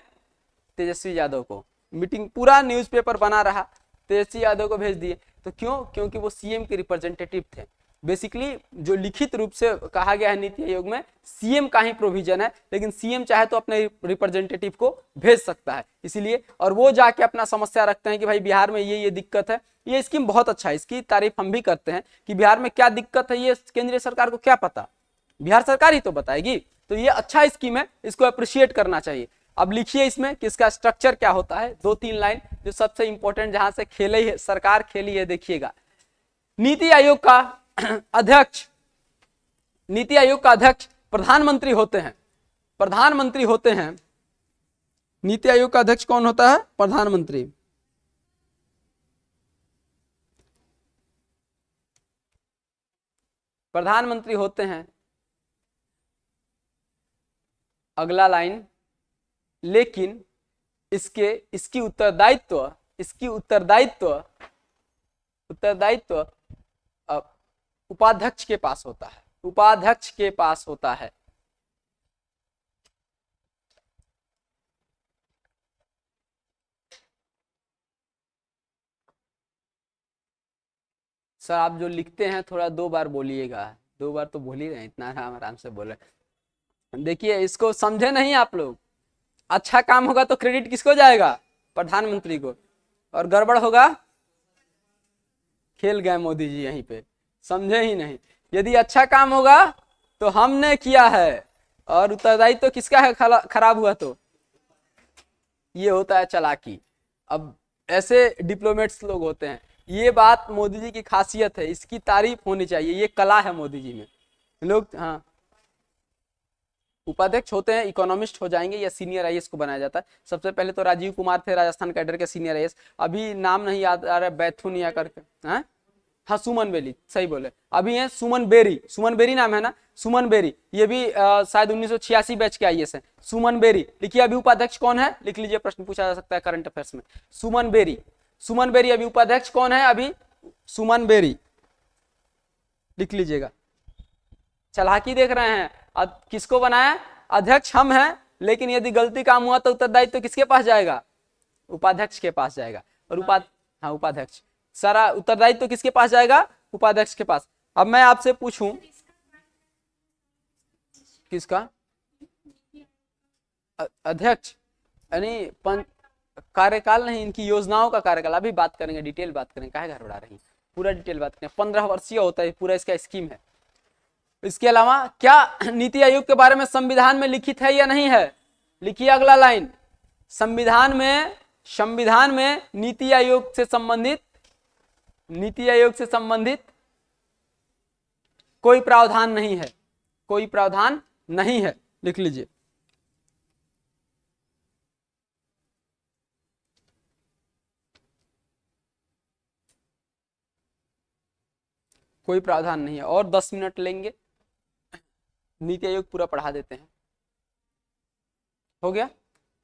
तेजस्वी यादव को। मीटिंग पूरा न्यूज़पेपर बना रहा, तेजस्वी यादव को भेज दिए। तो क्यों, क्योंकि वो सीएम के रिप्रेजेंटेटिव थे। बेसिकली जो लिखित रूप से कहा गया है नीति आयोग में, सीएम का ही प्रोविजन है, लेकिन सीएम चाहे तो अपने रिप्रेजेंटेटिव को भेज सकता है, इसीलिए। और वो जाके अपना समस्या रखते हैं कि भाई बिहार में ये दिक्कत है। ये स्कीम बहुत अच्छा है, इसकी तारीफ हम भी करते हैं कि बिहार में क्या दिक्कत है ये केंद्रीय सरकार को क्या पता, बिहार सरकार ही तो बताएगी। तो ये अच्छा स्कीम है, इसको अप्रिशिएट करना चाहिए। अब लिखिए इसमें कि इसका स्ट्रक्चर क्या होता है, 2-3 लाइन जो सबसे इंपॉर्टेंट, जहां से खेले है सरकार खेली है, देखिएगा। नीति आयोग का अध्यक्ष, नीति आयोग का अध्यक्ष प्रधानमंत्री होते हैं, प्रधानमंत्री होते हैं। नीति आयोग का अध्यक्ष कौन होता है, प्रधानमंत्री। प्रधानमंत्री होते हैं, अगला लाइन, लेकिन इसकी उत्तरदायित्व उपाध्यक्ष के पास होता है, उपाध्यक्ष के पास होता है। सर आप जो लिखते हैं थोड़ा 2 बार बोलिएगा, 2 बार तो बोल ही रहे हैं, इतना आराम से बोल रहे। देखिए इसको समझे नहीं आप लोग, अच्छा काम होगा तो क्रेडिट किसको जाएगा, प्रधानमंत्री को, और गड़बड़ होगा, खेल गए मोदी जी यहीं पे, समझे ही नहीं। यदि अच्छा काम होगा तो हमने किया है, और उत्तरदायित्व तो किसका है, खराब हुआ तो ये होता है चालाकी। अब ऐसे डिप्लोमेट्स लोग होते हैं, ये बात मोदी जी की खासियत है, इसकी तारीफ होनी चाहिए, ये कला है मोदी जी में। लोग हाँ उपाध्यक्ष होते हैं, इकोनॉमिस्ट हो जाएंगे या सीनियर आईएएस को बनाया जाता है। सबसे पहले तो राजीव कुमार थे, राजस्थान कैडर के सीनियर आईएएस, अभी नाम नहीं याद आ रहा है, बैथुनिया करके, हाँ सुमन बेरी, सही बोले, अभी है सुमन बेरी, सुमन बेरी नाम है ना, सुमन बेरी, ये भी शायद 1986 बैच के आईएएस है, सुमन बेरी। लिखिए अभी उपाध्यक्ष कौन है, लिख लीजिए, प्रश्न पूछा जा सकता है करंट अफेयर्स में। सुमन बेरी, सुमन बेरी अभी उपाध्यक्ष कौन है, अभी सुमन बेरी, लिख लीजिएगा। चालाकी देख रहे हैं, किसको बनाया, अध्यक्ष हम हैं, लेकिन यदि गलती काम हुआ तो उत्तरदायित्व तो किसके पास जाएगा, उपाध्यक्ष के पास जाएगा। और उपाध्यक्ष सारा उत्तरदायित्व तो किसके पास जाएगा, उपाध्यक्ष के पास। अब मैं आपसे पूछूं, किसका अध्यक्ष, यानी कार्यकाल नहीं, इनकी योजनाओं का कार्यकाल अभी बात करेंगे, डिटेल बात करेंगे, काहे घर बढ़ा रही हैं, पूरा डिटेल बात करेंगे। 15 वर्षीय होता है पूरा, इसका स्कीम है। इसके अलावा क्या नीति आयोग के बारे में संविधान में लिखित है या नहीं है? लिखिए अगला लाइन, संविधान में नीति आयोग से संबंधित कोई प्रावधान नहीं है, कोई प्रावधान नहीं है, लिख लीजिए। कोई प्रावधान नहीं है। और 10 मिनट लेंगे, नीति आयोग पूरा पढ़ा देते हैं। हो गया?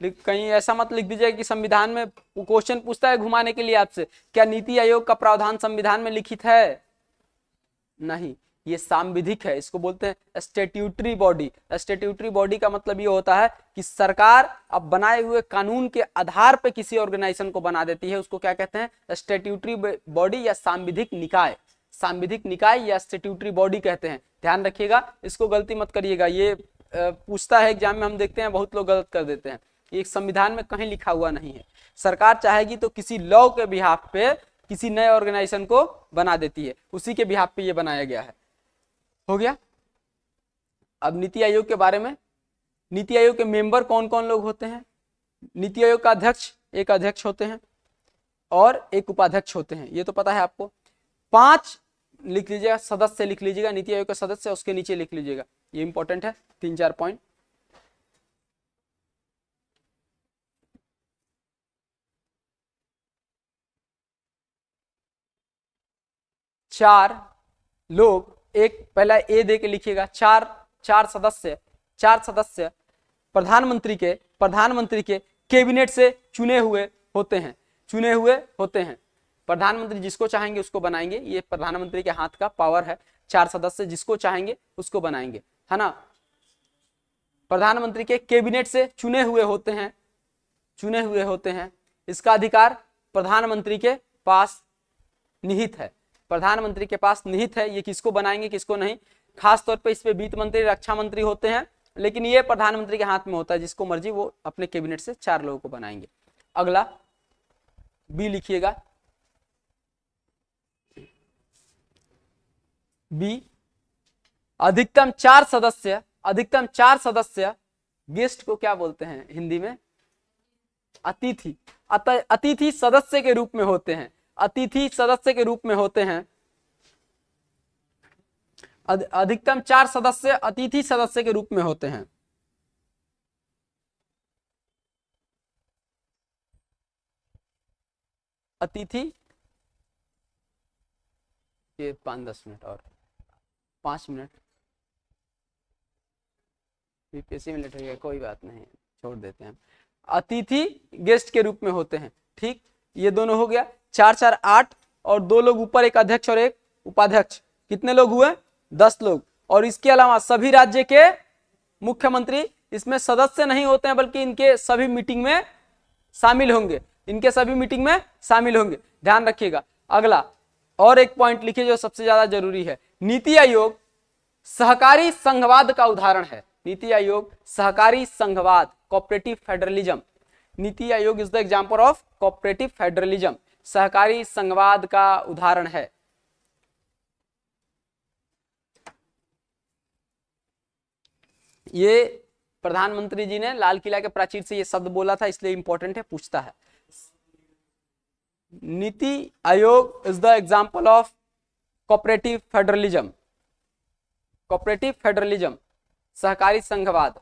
कहीं ऐसा मत लिख दीजिए कि संविधान में क्वेश्चन पूछता है घुमाने के लिए आपसे, क्या नीति आयोग का प्रावधान संविधान में लिखित है? नहीं, ये सांविधिक है, इसको बोलते हैं स्टैट्यूटरी बॉडी। स्टैट्यूटरी बॉडी का मतलब ये होता है कि सरकार अब बनाए हुए कानून के आधार पर किसी ऑर्गेनाइजेशन को बना देती है, उसको क्या कहते हैं? स्टैट्यूटरी बॉडी या सांविधिक निकाय। सांविधिक निकाय या स्टैट्यूटरी बॉडी कहते हैं, ध्यान रखिएगा, इसको गलती मत करिएगा। ये पूछता है एग्जाम में, हम देखते हैं बहुत लोग गलत कर देते हैं। ये संविधान में कहीं लिखा हुआ नहीं है। सरकार चाहेगी तो किसी लॉ के बिहाफ पे किसी नए ऑर्गेनाइजेशन को बना देती है, उसी के बिहाफ पे ये बनाया गया है। हो गया? अब नीति आयोग के बारे में, नीति आयोग के मेंबर कौन कौन लोग होते हैं? नीति आयोग का अध्यक्ष, एक अध्यक्ष होते हैं और एक उपाध्यक्ष होते हैं, ये तो पता है आपको। 5 लिख लीजिएगा, सदस्य लिख लीजिएगा, नीति आयोग का सदस्य, उसके नीचे लिख लीजिएगा, ये इंपॉर्टेंट है, 3-4 पॉइंट। 4 लोग, एक पहला ए दे के लिखिएगा, 4 सदस्य प्रधानमंत्री के कैबिनेट से चुने हुए होते हैं। प्रधानमंत्री जिसको चाहेंगे उसको बनाएंगे, ये प्रधानमंत्री के हाथ का पावर है। 4 सदस्य जिसको चाहेंगे उसको बनाएंगे, है ना। प्रधानमंत्री के कैबिनेट से चुने हुए होते हैं। इसका अधिकार प्रधानमंत्री के पास निहित है। ये किसको बनाएंगे किसको नहीं, खास तौर पे इस पे वित्त मंत्री, रक्षा मंत्री होते हैं, लेकिन ये प्रधानमंत्री के हाथ में होता है, जिसको मर्जी वो अपने कैबिनेट से 4 लोगों को बनाएंगे। अगला बी लिखिएगा, बी, अधिकतम 4 सदस्य गेस्ट को क्या बोलते हैं हिंदी में? अतिथि सदस्य के रूप में होते हैं। अधिकतम 4 सदस्य अतिथि सदस्य के रूप में होते हैं। अतिथि, ये 5-10 मिनट और 5 मिनट बीपीएससी में लेट हो गया, कोई बात नहीं, छोड़ देते हैं। अतिथि गेस्ट के रूप में होते हैं, ठीक। ये दोनों हो गया, 4-4 8 और 2 लोग ऊपर, एक अध्यक्ष और एक उपाध्यक्ष। कितने लोग हुए? 10 लोग। और इसके अलावा सभी राज्य के मुख्यमंत्री इसमें सदस्य नहीं होते हैं, बल्कि इनके सभी मीटिंग में शामिल होंगे, ध्यान रखिएगा। अगला और एक पॉइंट लिखिए जो सबसे ज्यादा जरूरी है, नीति आयोग सहकारी संघवाद का उदाहरण है। नीति आयोग सहकारी संघवाद, cooperative federalism. NITI Aayog is the example of cooperative federalism, सहकारी संघवाद का उदाहरण है। ये प्रधानमंत्री जी ने लाल किला के प्राचीर से ये शब्द बोला था, इसलिए इंपॉर्टेंट है, पूछता है। NITI Aayog is the example of cooperative federalism, सहकारी संघवाद।